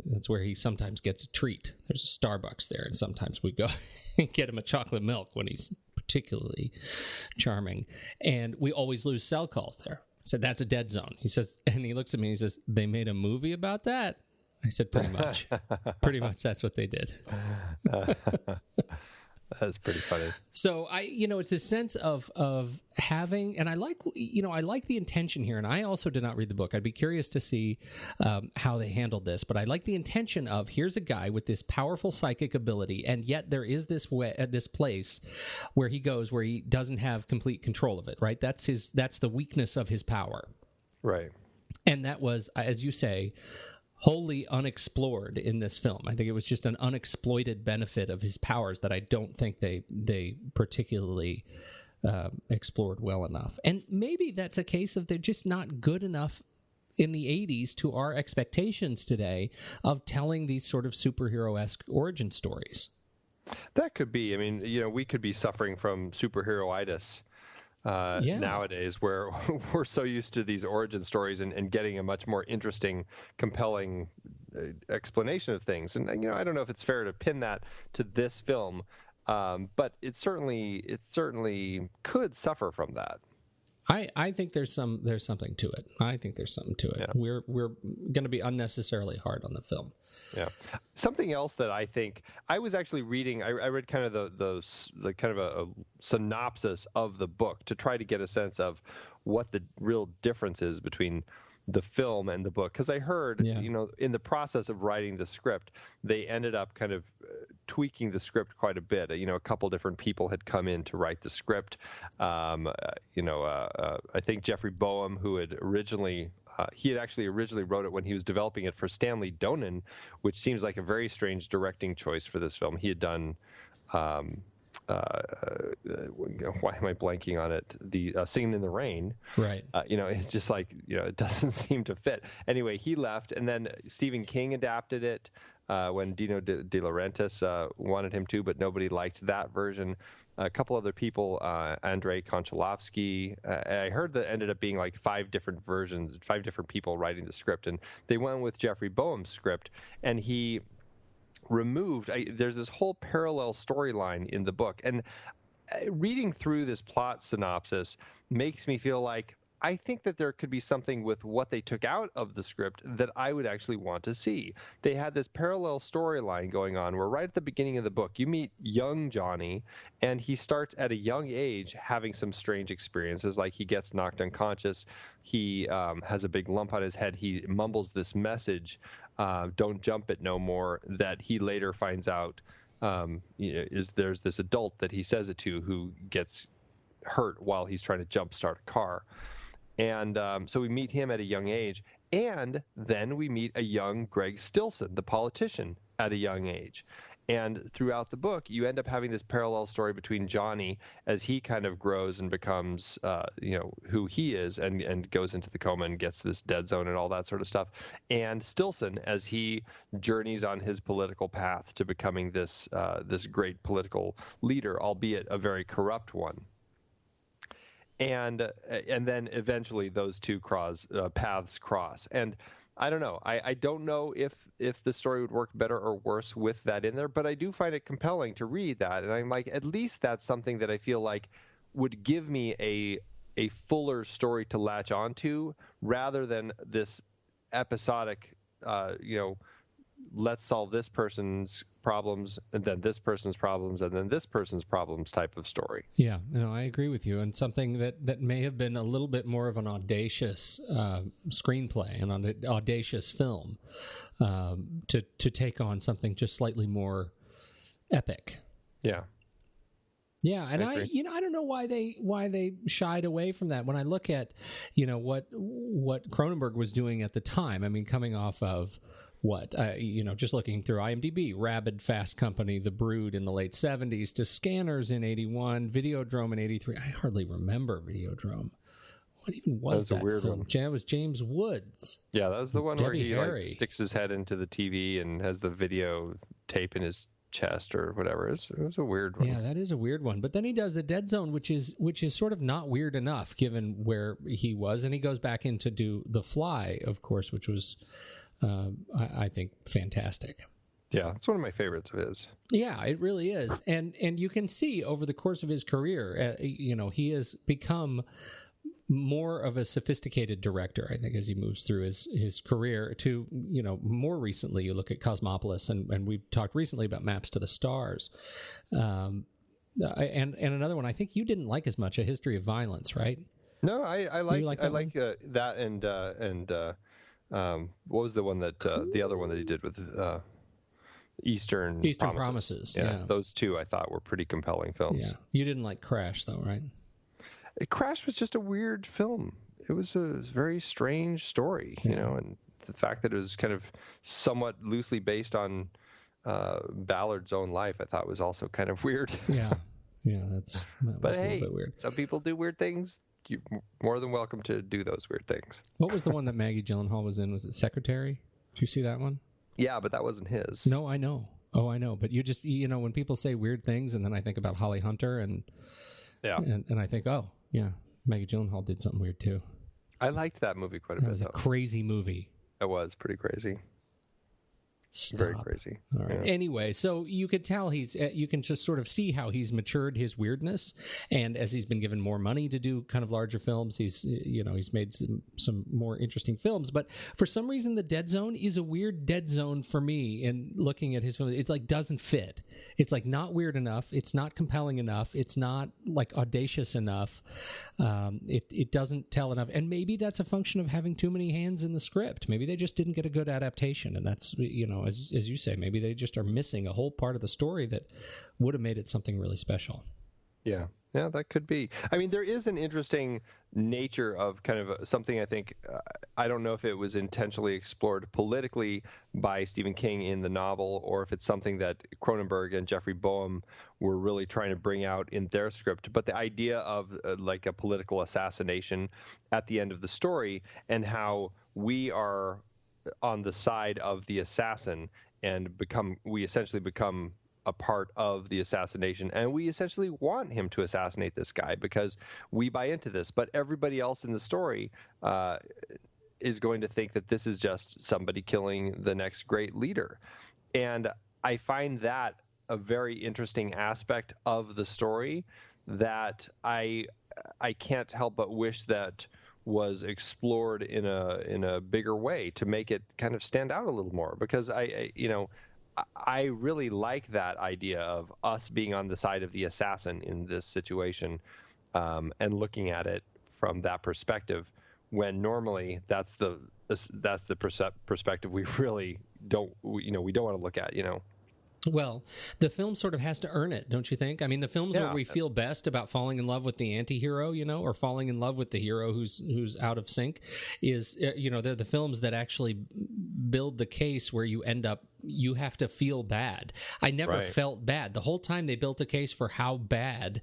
that's where he sometimes gets a treat. There's a Starbucks there, and sometimes we go and get him a chocolate milk when he's particularly charming. And we always lose cell calls there. I said, that's a dead zone. He says, and he looks at me and he says, they made a movie about that? I said, pretty much. Pretty much that's what they did. That's pretty funny. So it's a sense of having, and I like the intention here. And I also did not read the book. I'd be curious to see how they handled this. But I like the intention of, here's a guy with this powerful psychic ability, and yet there is this place where he goes where he doesn't have complete control of it. Right? That's the weakness of his power. Right. And that was, as you say, wholly unexplored in this film. I think it was just an unexploited benefit of his powers that I don't think they particularly explored well enough. And maybe that's a case of they're just not good enough in the 80s to our expectations today of telling these sort of superhero-esque origin stories. That could be. I mean, we could be suffering from superhero-itis nowadays, where we're so used to these origin stories and getting a much more interesting, compelling explanation of things. And I don't know if it's fair to pin that to this film, but it certainly could suffer from that. I think there's something to it. I think there's something to it. Yeah. We're going to be unnecessarily hard on the film. Yeah. Something else that I think I was actually reading. I read kind of the kind of a synopsis of the book to try to get a sense of what the real difference is between the film and the book, because I heard, in the process of writing the script, they ended up kind of tweaking the script quite a bit. A couple different people had come in to write the script. I think Jeffrey Boehm, who had originally wrote it when he was developing it for Stanley Donen, which seems like a very strange directing choice for this film. He had done why am I blanking on it? The Singing in the Rain. Right. It's just like, it doesn't seem to fit. Anyway, he left, and then Stephen King adapted it when Dino De Laurentiis wanted him to, but nobody liked that version. A couple other people, Andrei Konchalovsky. I heard that ended up being like 5 different versions, 5 different people writing the script, and they went with Jeffrey Boehm's script, and he removed there's this whole parallel storyline in the book, and reading through this plot synopsis makes me feel like I think that there could be something with what they took out of the script that I would actually want to see. They had this parallel storyline going on where right at the beginning of the book you meet young Johnny, and he starts at a young age having some strange experiences, like he gets knocked unconscious, he has a big lump on his head, he mumbles this message, don't jump it no more, that he later finds out there's this adult that he says it to who gets hurt while he's trying to jump start a car. And so we meet him at a young age, and then we meet a young Greg Stilson, the politician, at a young age. And throughout the book, you end up having this parallel story between Johnny as he kind of grows and becomes, who he is, and goes into the coma and gets this dead zone and all that sort of stuff, and Stilson as he journeys on his political path to becoming this great political leader, albeit a very corrupt one. And then eventually those two paths cross. And I don't know. I don't know if the story would work better or worse with that in there, but I do find it compelling to read that. And I'm like, at least that's something that I feel like would give me a fuller story to latch onto, rather than this episodic, let's solve this person's problems and then this person's problems and then this person's problems type of story. Yeah, no, I agree with you. And something that may have been a little bit more of an audacious screenplay and an audacious film to take on something just slightly more epic. Yeah. Yeah, and I don't know why they shied away from that. When I look at, what Cronenberg was doing at the time, I mean, coming off of just looking through IMDb, Rabid Fast Company, The Brood in the late 70s, to Scanners in 81, Videodrome in 83. I hardly remember Videodrome. What even was that? A weird film? one. It was James Woods. Yeah, that was the one where he Harry. sticks his head into the TV and has the video tape in his chest or whatever. It was a weird one. Yeah, that is a weird one. But then he does the Dead Zone, which is sort of not weird enough given where he was, and he goes back in to do The Fly, of course, which was I think fantastic. Yeah, it's one of my favorites of his. Yeah, it really is. And you can see over the course of his career, he has become more of a sophisticated director, I think, as he moves through his career to, more recently, you look at Cosmopolis, and we've talked recently about Maps to the Stars. And another one I think you didn't like as much, A History of Violence, right? No, I like that and what was the one that the other one that he did with Eastern Promises. Yeah, those two I thought were pretty compelling films. Yeah, you didn't like Crash though, right? Crash was just a weird film. It was a very strange story, you know, and the fact that it was kind of somewhat loosely based on Ballard's own life, I thought was also kind of weird. That was a little bit weird. Some people do weird things. You're more than welcome to do those weird things. What was the one that Maggie Gyllenhaal was in? Was it Secretary? Did you see that one? Yeah, but that wasn't his. No, I know. Oh, I know. But you know, when people say weird things, and then I think about Holly Hunter, and I think, oh, yeah, Maggie Gyllenhaal did something weird too. I liked that movie quite a bit. It was a crazy movie. It was pretty crazy. Stop. Very crazy. All right. Yeah. Anyway, so you could tell you can just sort of see how he's matured his weirdness, and as he's been given more money to do kind of larger films, he's made some more interesting films. But for some reason, The Dead Zone is a weird dead zone for me. In looking at his films, it's like doesn't fit. It's like not weird enough. It's not compelling enough. It's not like audacious enough. It doesn't tell enough, and maybe that's a function of having too many hands in the script. Maybe they just didn't get a good adaptation, and that's as you say, maybe they just are missing a whole part of the story that would have made it something really special. Yeah, that could be. I mean, there is an interesting nature of kind of something I think, I don't know if it was intentionally explored politically by Stephen King in the novel, or if it's something that Cronenberg and Jeffrey Boehm were really trying to bring out in their script. But the idea of like a political assassination at the end of the story, and how we are on the side of the assassin and we essentially become a part of the assassination, and we essentially want him to assassinate this guy because we buy into this, but everybody else in the story is going to think that this is just somebody killing the next great leader. And I find that a very interesting aspect of the story that I can't help but wish that was explored in a bigger way to make it kind of stand out a little more, because I really like that idea of us being on the side of the assassin in this situation, and looking at it from that perspective, when normally that's the perspective we really don't we don't want to look at. Well, the film sort of has to earn it, don't you think? I mean, the films where we feel best about falling in love with the anti-hero, or falling in love with the hero who's out of sync, is, they're the films that actually build the case where you have to feel bad. I never felt bad. The whole time they built a case for how bad,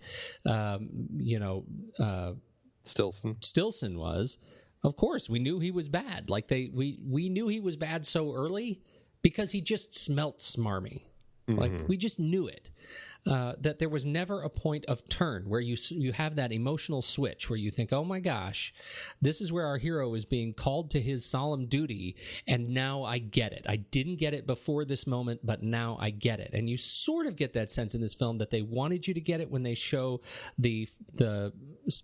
Stilson was. Of course, we knew he was bad. Like we knew he was bad so early because he just smelt smarmy. Like, we just knew it. That there was never a point of turn where you have that emotional switch where you think, oh my gosh, this is where our hero is being called to his solemn duty, and now I get it. I didn't get it before this moment, but now I get it. And you sort of get that sense in this film that they wanted you to get it when they show the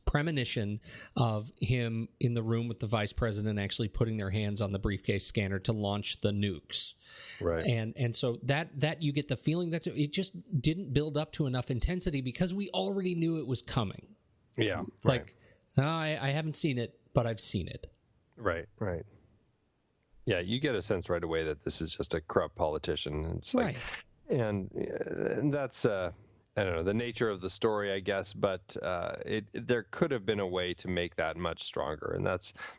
premonition of him in the room with the vice president actually putting their hands on the briefcase scanner to launch the nukes. Right. And so that you get the feeling that it just didn't build up to enough intensity because we already knew it was coming. Yeah. It's like, no, I haven't seen it, but I've seen it. Right. Yeah, you get a sense right away that this is just a corrupt politician. It's like, and that's I don't know, the nature of the story, I guess, but there could have been a way to make that much stronger, and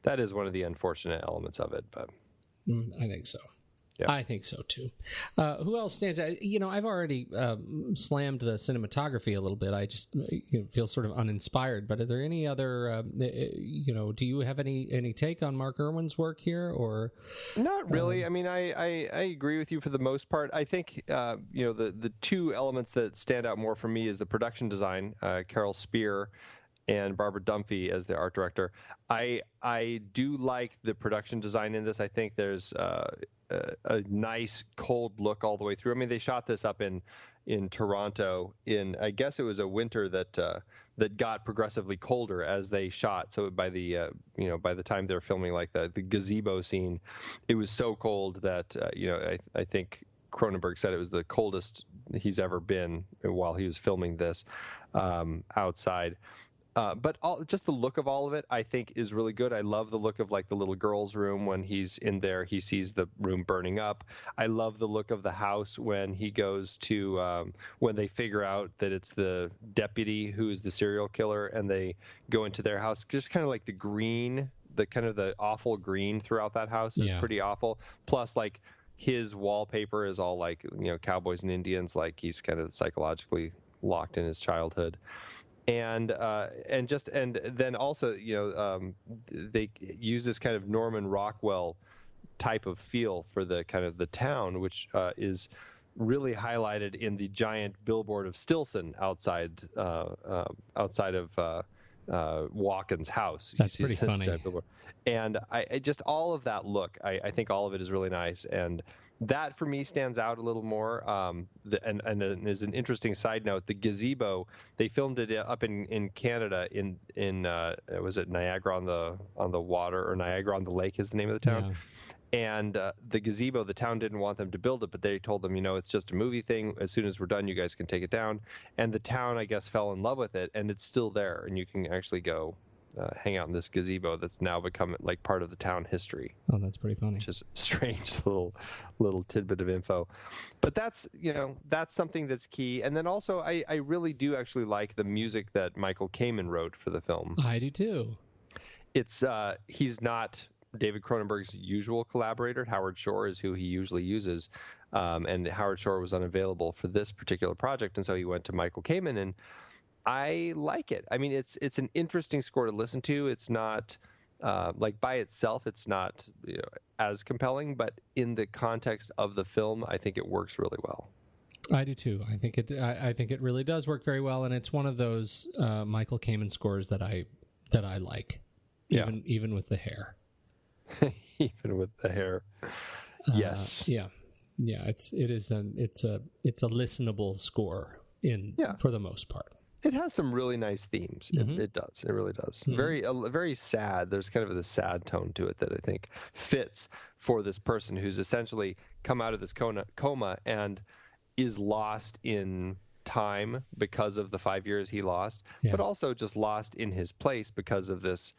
that is one of the unfortunate elements of it. But I think so. Yeah. I think so too. Who else stands out? I've already slammed the cinematography a little bit. I just feel sort of uninspired. But are there any other? Do you have any take on Mark Irwin's work here, or not really? I mean, I agree with you for the most part. I think the two elements that stand out more for me is the production design. Carol Spear and Barbara Dunphy as the art director. I do like the production design in this. I think there's a nice cold look all the way through. I mean, they shot this up in Toronto I guess it was a winter that got progressively colder as they shot. So by the time they're filming like the gazebo scene, it was so cold that I think Cronenberg said it was the coldest he's ever been while he was filming this outside. But just the look of all of it, I think, is really good. I love the look of like the little girl's room when he's in there. He sees the room burning up. I love the look of the house when he goes to when they figure out that it's the deputy who is the serial killer, and they go into their house. Just kind of like the green, the kind of the awful green throughout that house is pretty awful. Plus, like his wallpaper is all like cowboys and Indians, like he's kind of psychologically locked in his childhood. And then also, they use this kind of Norman Rockwell type of feel for the kind of the town, which is really highlighted in the giant billboard of Stilson outside of Walken's house. That's pretty funny. And I just all of that look, I think all of it is really nice. And that for me stands out a little more. And as an interesting side note, the gazebo, they filmed it up in Canada in was it Niagara on the water, or Niagara on the Lake is the name of the town. Yeah. And the gazebo, the town didn't want them to build it, but they told them, it's just a movie thing. As soon as we're done, you guys can take it down. And the town, I guess, fell in love with it, and it's still there, and you can actually go hang out in this gazebo that's now become like part of the town history. Oh, that's pretty funny. Which is a strange little tidbit of info. But that's something that's key. And then also, I really do actually like the music that Michael Kamen wrote for the film. I do too. It's he's not David Cronenberg's usual collaborator. Howard Shore is who he usually uses. And Howard Shore was unavailable for this particular project, and so he went to Michael Kamen, and I like it. I mean, it's an interesting score to listen to. It's not like by itself, it's not as compelling, but in the context of the film, I think it works really well. I do too. I think it really does work very well, and it's one of those Michael Kamen scores that I like, even with the hair. Even with the hair, yes, yeah. It's a listenable score for the most part. It has some really nice themes. Mm-hmm. It does. It really does. Mm-hmm. Very sad. There's kind of the sad tone to it that I think fits for this person who's essentially come out of this coma and is lost in time because of the 5 years he lost, but also just lost in his place because of this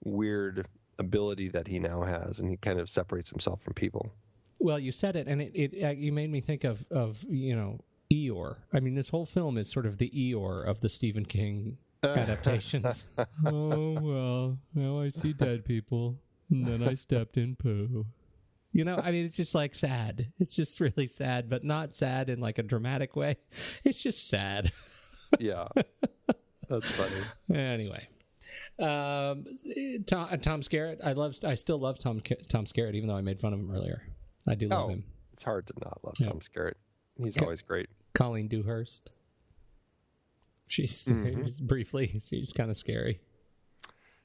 weird ability that he now has, and he kind of separates himself from people. Well, you said it, and it you made me think of Eeyore. I mean, this whole film is sort of the Eeyore of the Stephen King adaptations. Oh, well, now I see dead people, and then I stepped in poo. I mean, it's just like sad. It's just really sad, but not sad in like a dramatic way. It's just sad. Yeah. That's funny. Anyway. Tom Skerritt. I still love Tom Skerritt, even though I made fun of him earlier. I do love him. It's hard to not love Tom Skerritt. He's always great. Colleen Dewhurst. She's briefly. She's kind of scary.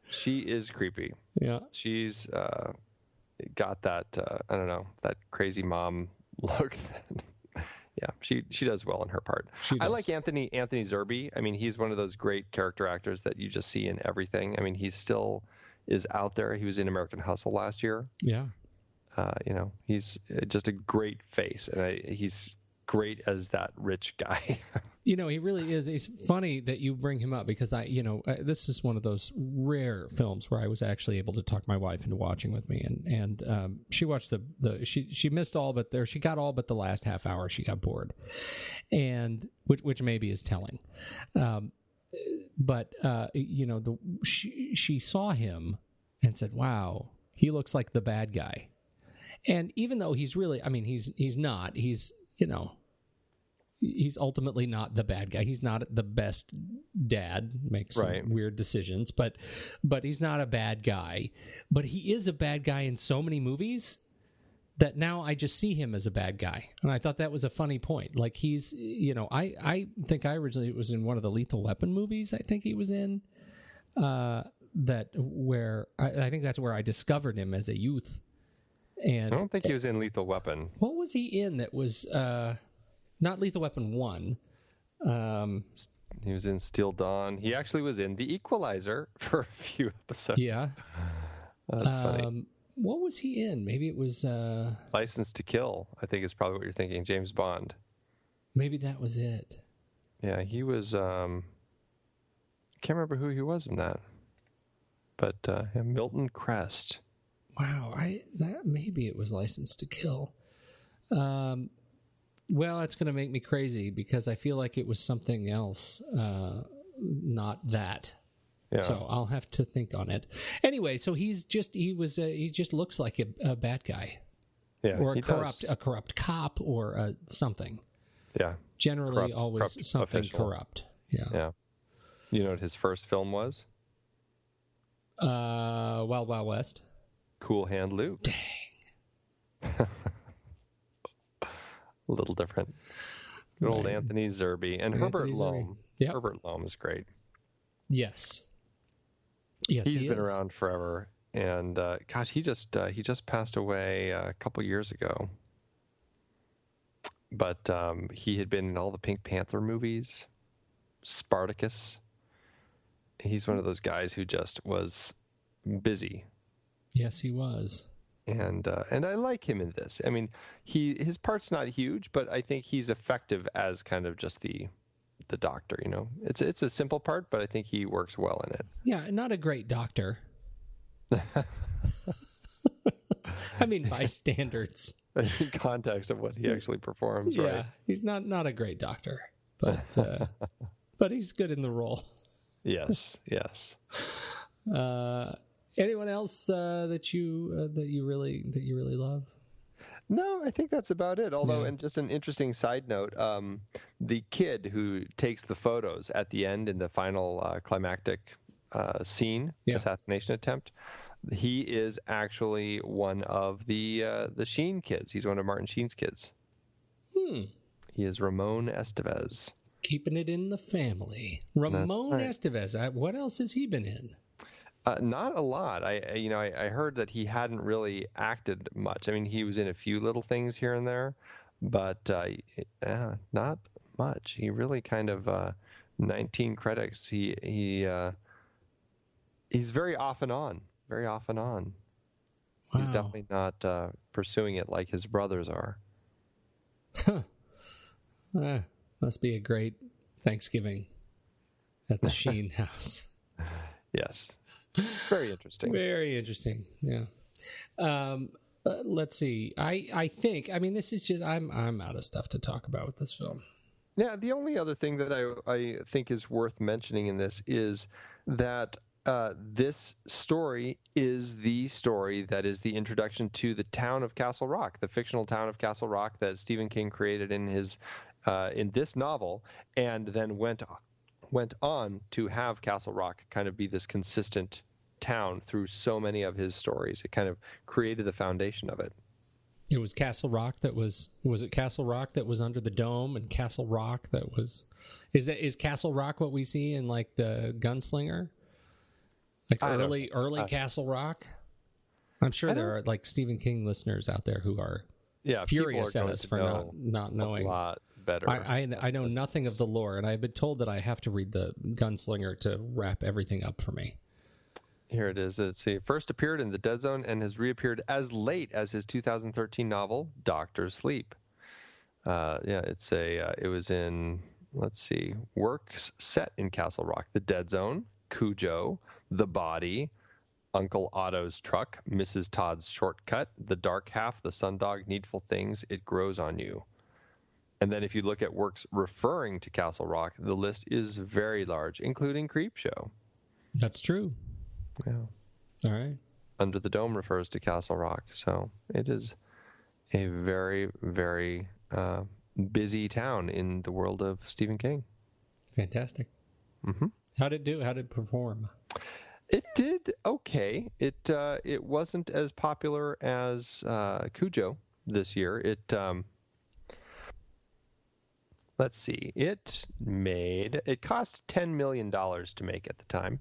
She is creepy. Yeah. She's got that I don't know, that crazy mom look. She does well in her part. I like Anthony Zerbe. I mean, he's one of those great character actors that you just see in everything. I mean, he still is out there. He was in American Hustle last year. Yeah. He's just a great face, and he's great as that rich guy. He really is. It's funny that you bring him up because this is one of those rare films where I was actually able to talk my wife into watching with me, and she watched she missed all but she got all but the last half hour. She got bored, and which maybe is telling. But she saw him and said, "Wow, he looks like the bad guy." And even though he's really, I mean, he's not. He's ultimately not the bad guy. He's not the best dad, makes some weird decisions, but he's not a bad guy. But he is a bad guy in so many movies that now I just see him as a bad guy. And I thought that was a funny point. Like he's, I think I originally was in one of the Lethal Weapon movies. I think he was in I think that's where I discovered him as a youth. And I don't think he was in Lethal Weapon. What was he in that was not Lethal Weapon 1? He was in Steel Dawn. He actually was in The Equalizer for a few episodes. Yeah. That's funny. What was he in? Maybe it was... License to Kill, I think is probably what you're thinking. James Bond. Maybe that was it. Yeah, he was... can't remember who he was in that. But Milton Crest. Wow, maybe it was License to Kill. Well, that's going to make me crazy because I feel like it was something else, not that. Yeah. So I'll have to think on it. Anyway, so he just looks like a bad guy, or a corrupt cop, or something. Yeah, generally always something official. Corrupt. Yeah. You know what his first film was? Wild Wild West. Cool Hand Luke. Dang. A little different. Good old Anthony Zerbe and Herbert Loam. Yep. Herbert Loam is great. Yes, he's been around forever, and gosh, he just passed away a couple years ago. But he had been in all the Pink Panther movies, Spartacus. He's one of those guys who just was busy. Yes, he was. And I like him in this. I mean, his part's not huge, but I think he's effective as kind of just the doctor. You know, it's a simple part, but I think he works well in it. Yeah, not a great doctor. I mean, by standards. In context of what he actually performs, right? Yeah, he's not a great doctor, but but he's good in the role. Yes. Anyone else that you really love? No, I think that's about it. Although, and just an interesting side note, the kid who takes the photos at the end in the final climactic scene, assassination attempt, he is actually one of the Sheen kids. He's one of Martin Sheen's kids. He is Ramon Estevez. Keeping it in the family. Ramon Estevez. What else has he been in? Not a lot. I heard that he hadn't really acted much. I mean, he was in a few little things here and there, but not much. He really kind of 19 credits. He's very off and on. Very off and on. Wow. He's definitely not pursuing it like his brothers are. Must be a great Thanksgiving at the Sheen house. Yes. Very interesting. Very interesting. Yeah. Let's see. I think. I mean, this is just. I'm out of stuff to talk about with this film. Yeah. The only other thing that I think is worth mentioning in this is that this story is the story that is the introduction to the town of Castle Rock, the fictional town of Castle Rock that Stephen King created in his in this novel, and then went on to have Castle Rock kind of be this consistent town through so many of his stories. It kind of created the foundation of it. It was Castle Rock that was it Castle Rock that was under the dome, and Castle Rock that was, is Castle Rock what we see in like the Gunslinger? Like early Castle Rock? I'm sure there are like Stephen King listeners out there who are furious at us for not knowing. A lot better. I know nothing of the lore, and I've been told that I have to read the Gunslinger to wrap everything up for me. Here it is. Let's see. First appeared in The Dead Zone and has reappeared as late as his 2013 novel, Doctor Sleep. It was in, let's see, works set in Castle Rock, The Dead Zone, Cujo, The Body, Uncle Otto's Truck, Mrs. Todd's Shortcut, The Dark Half, The Sundog, Needful Things, It Grows on You. And then if you look at works referring to Castle Rock, the list is very large, including Creepshow. That's true. Yeah. All right. Under the Dome refers to Castle Rock. So it is a very, very busy town in the world of Stephen King. Fantastic. Mm-hmm. How did it do? How did it perform? It did okay. It wasn't as popular as Cujo this year. Let's see. It cost $10 million to make at the time.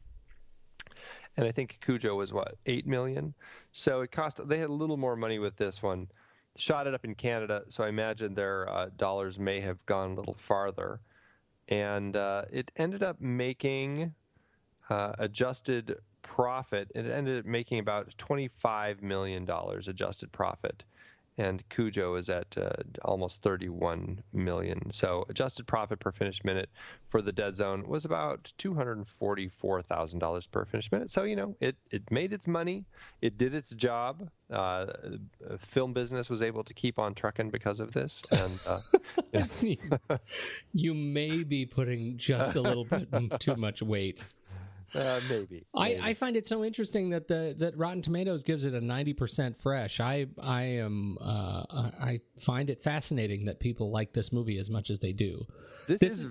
And I think Cujo was $8 million? So they had a little more money with this one. Shot it up in Canada, so I imagine their dollars may have gone a little farther. And it ended up making adjusted profit, it ended up making about $25 million adjusted profit. And Cujo is at almost 31 million. So adjusted profit per finished minute for The Dead Zone was about $244,000 per finished minute. So, it made its money. It did its job. Film business was able to keep on trucking because of this. And You may be putting just a little bit too much weight. Maybe. I find it so interesting that Rotten Tomatoes gives it a 90% fresh. I find it fascinating that people like this movie as much as they do. It is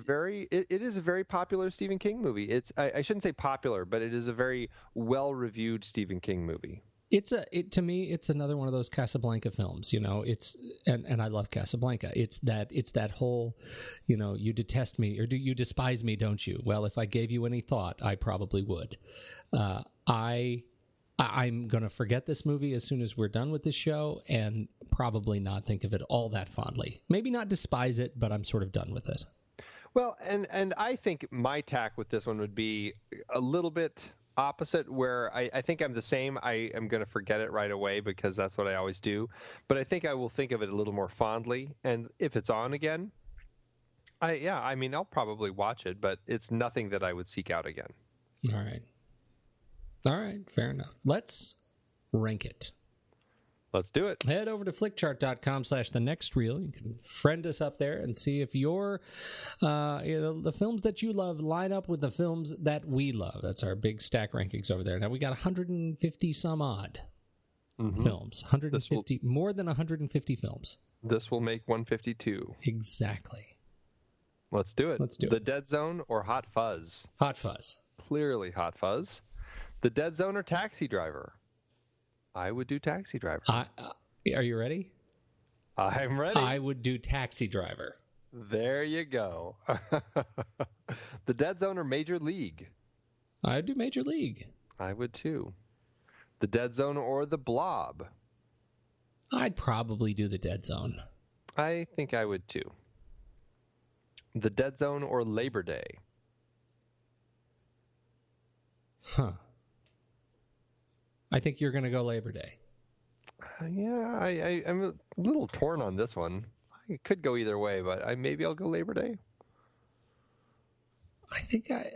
a very popular Stephen King movie. I shouldn't say popular, but it is a very well reviewed Stephen King movie. To me, it's another one of those Casablanca films. And I love Casablanca. It's that whole, you detest me or do you despise me, don't you? Well, if I gave you any thought, I probably would. I'm going to forget this movie as soon as we're done with this show and probably not think of it all that fondly. Maybe not despise it, but I'm sort of done with it. Well, and I think my tack with this one would be a little bit opposite, where I think I'm the same. I am going to forget it right away because that's what I always do. But I think I will think of it a little more fondly. And if it's on again, I'll probably watch it, but it's nothing that I would seek out again. All right, fair enough. Let's rank it. Let's do it. Head over to flickchart.com/thenextreel. You can friend us up there and see if the films that you love line up with the films that we love. That's our big stack rankings over there. Now we got 150 some odd films. 150, more than 150 films. This will make 152. Exactly. Let's do it. The Dead Zone or Hot Fuzz? Hot Fuzz. Clearly Hot Fuzz. The Dead Zone or Taxi Driver? I would do Taxi Driver. Are you ready? I'm ready. I would do Taxi Driver. There you go. The Dead Zone or Major League? I'd do Major League. I would too. The Dead Zone or The Blob? I'd probably do The Dead Zone. I think I would too. The Dead Zone or Labor Day? I think you're going to go Labor Day. Yeah, I'm a little torn on this one. I could go either way, but maybe I'll go Labor Day. I think I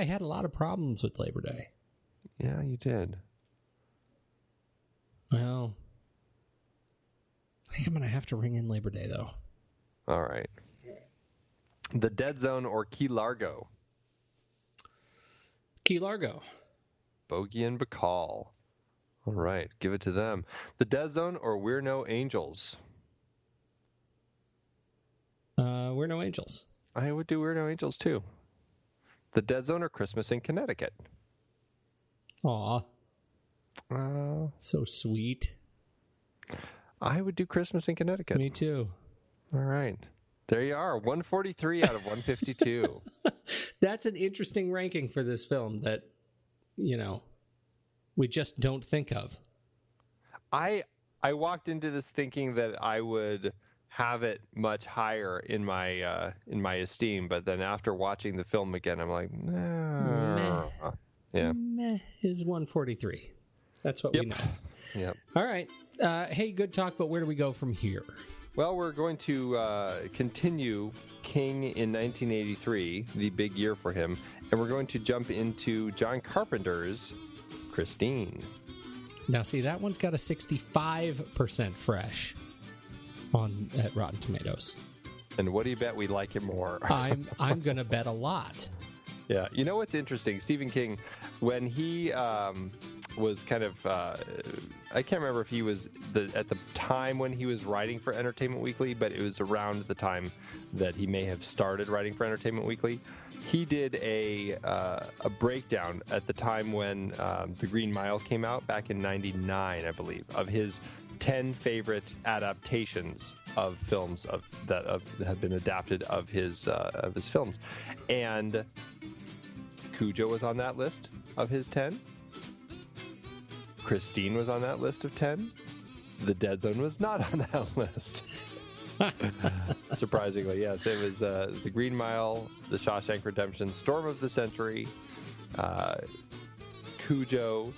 had a lot of problems with Labor Day. Yeah, you did. Well, I think I'm going to have to ring in Labor Day, though. All right. The Dead Zone or Key Largo? Key Largo. Bogey and Bacall. All right, give it to them. The Dead Zone or We're No Angels? We're No Angels. I would do We're No Angels too. The Dead Zone or Christmas in Connecticut? Aw. So sweet. I would do Christmas in Connecticut. Me too. All right. There you are, 143 out of 152. That's an interesting ranking for this film that, we just don't think of. I walked into this thinking that I would have it much higher in my esteem, but then after watching the film again, I'm like, nah. Meh. Yeah. Meh is 143. That's what we know. Yep. All right. Hey, good talk, but where do we go from here? Well, we're going to continue King in 1983, the big year for him, and we're going to jump into John Carpenter's Christine. Now, see, that one's got a 65% fresh at Rotten Tomatoes. And what do you bet we like it more? I'm going to bet a lot. Yeah. You know what's interesting? Stephen King, when he was kind of, I can't remember if he was at the time when he was writing for Entertainment Weekly, but it was around the time that he may have started writing for Entertainment Weekly. He did a breakdown at the time when The Green Mile came out back in '99, I believe, of his 10 favorite adaptations of films that have been adapted of his films, and Cujo was on that list of his 10. Christine was on that list of 10. The Dead Zone was not on that list. Surprisingly, yes. It was The Green Mile, The Shawshank Redemption, Storm of the Century, Cujo,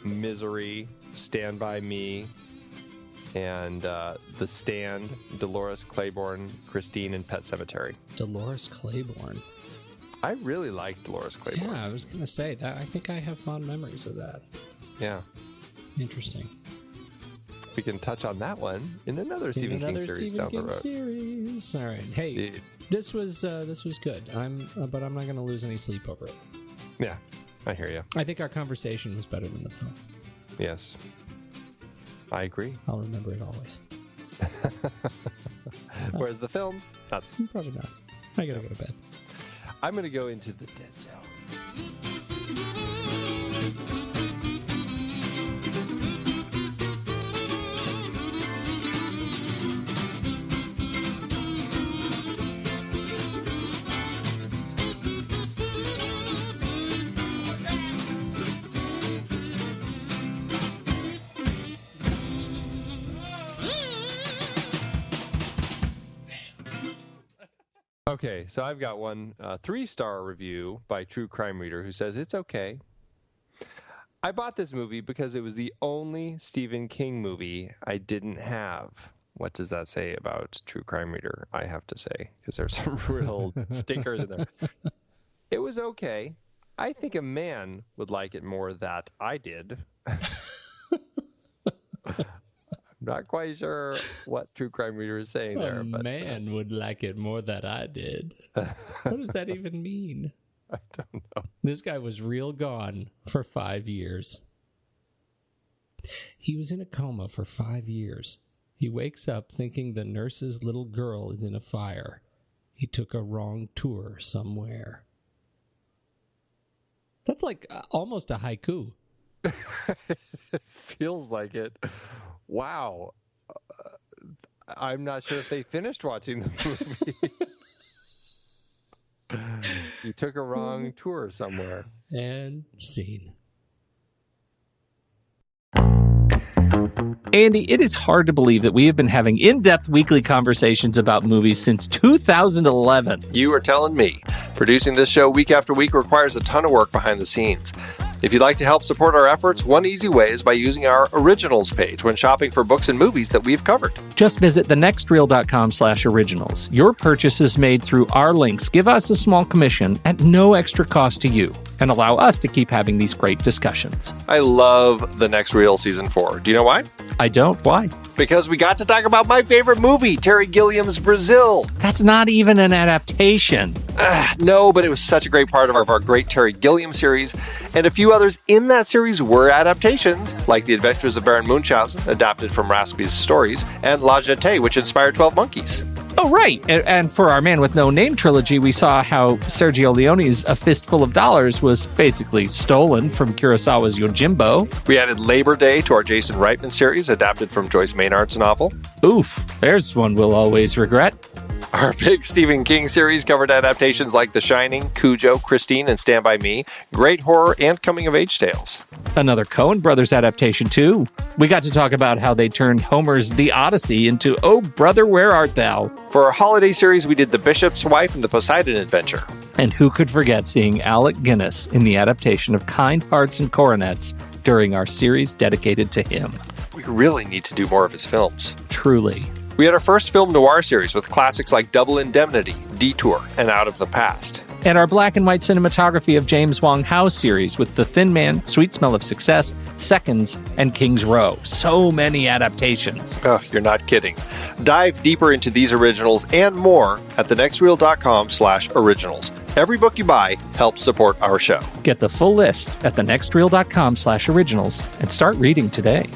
Misery, Stand By Me, and The Stand, Dolores Claiborne, Christine, and Pet Sematary. Dolores Claiborne. I really like Dolores Claiborne. Yeah, I was going to say that. I think I have fond memories of that. Yeah. Interesting. We can touch on that one in another Stephen King series down the road. Series. All right. Hey, this was good. But I'm not going to lose any sleep over it. Yeah, I hear you. I think our conversation was better than the film. Yes, I agree. I'll remember it always. Whereas the film, not so. Probably not. I gotta go to bed. I'm gonna go into the dead zone. Okay, so I've got one 3-star review by True Crime Reader who says, it's okay. I bought this movie because it was the only Stephen King movie I didn't have. What does that say about True Crime Reader, I have to say, because there's some real stinkers in there. It was okay. I think a man would like it more than I did. Not quite sure what True Crime Reader is saying there. A man would like it more than I did. What does that even mean? I don't know. This guy was real gone for 5 years. He was in a coma for 5 years. He wakes up thinking the nurse's little girl is in a fire. He took a wrong tour somewhere. That's like almost a haiku. It feels like it. Wow. I'm not sure if they finished watching the movie. You took a wrong tour somewhere. And scene. Andy, it is hard to believe that we have been having in-depth weekly conversations about movies since 2011. You are telling me. Producing this show week after week requires a ton of work behind the scenes. If you'd like to help support our efforts, one easy way is by using our Originals page when shopping for books and movies that we've covered. Just visit thenextreel.com/originals. Your purchases made through our links give us a small commission at no extra cost to you and allow us to keep having these great discussions. I love The Next Reel Season 4. Do you know why? I don't. Why? Because we got to talk about my favorite movie, Terry Gilliam's Brazil. That's not even an adaptation. No, but it was such a great part of our great Terry Gilliam series, and a few others in that series were adaptations, like The Adventures of Baron Munchausen, adapted from Raspi's stories, and La Jetée, which inspired 12 Monkeys. Oh, right. And for our Man with No Name trilogy, we saw how Sergio Leone's A Fistful of Dollars was basically stolen from Kurosawa's Yojimbo. We added Labor Day to our Jason Reitman series, adapted from Joyce Maynard's novel. Oof, there's one we'll always regret. Our big Stephen King series covered adaptations like The Shining, Cujo, Christine, and Stand By Me, great horror and coming-of-age tales. Another Coen Brothers adaptation, too. We got to talk about how they turned Homer's The Odyssey into Oh, Brother, Where Art Thou? For our holiday series, we did The Bishop's Wife and The Poseidon Adventure. And who could forget seeing Alec Guinness in the adaptation of Kind Hearts and Coronets during our series dedicated to him. We really need to do more of his films. Truly. We had our first film noir series with classics like Double Indemnity, Detour, and Out of the Past. And our black and white cinematography of James Wong Howe series with The Thin Man, Sweet Smell of Success, Seconds, and King's Row. So many adaptations. Oh, you're not kidding. Dive deeper into these originals and more at thenextreel.com/originals. Every book you buy helps support our show. Get the full list at thenextreel.com/originals and start reading today.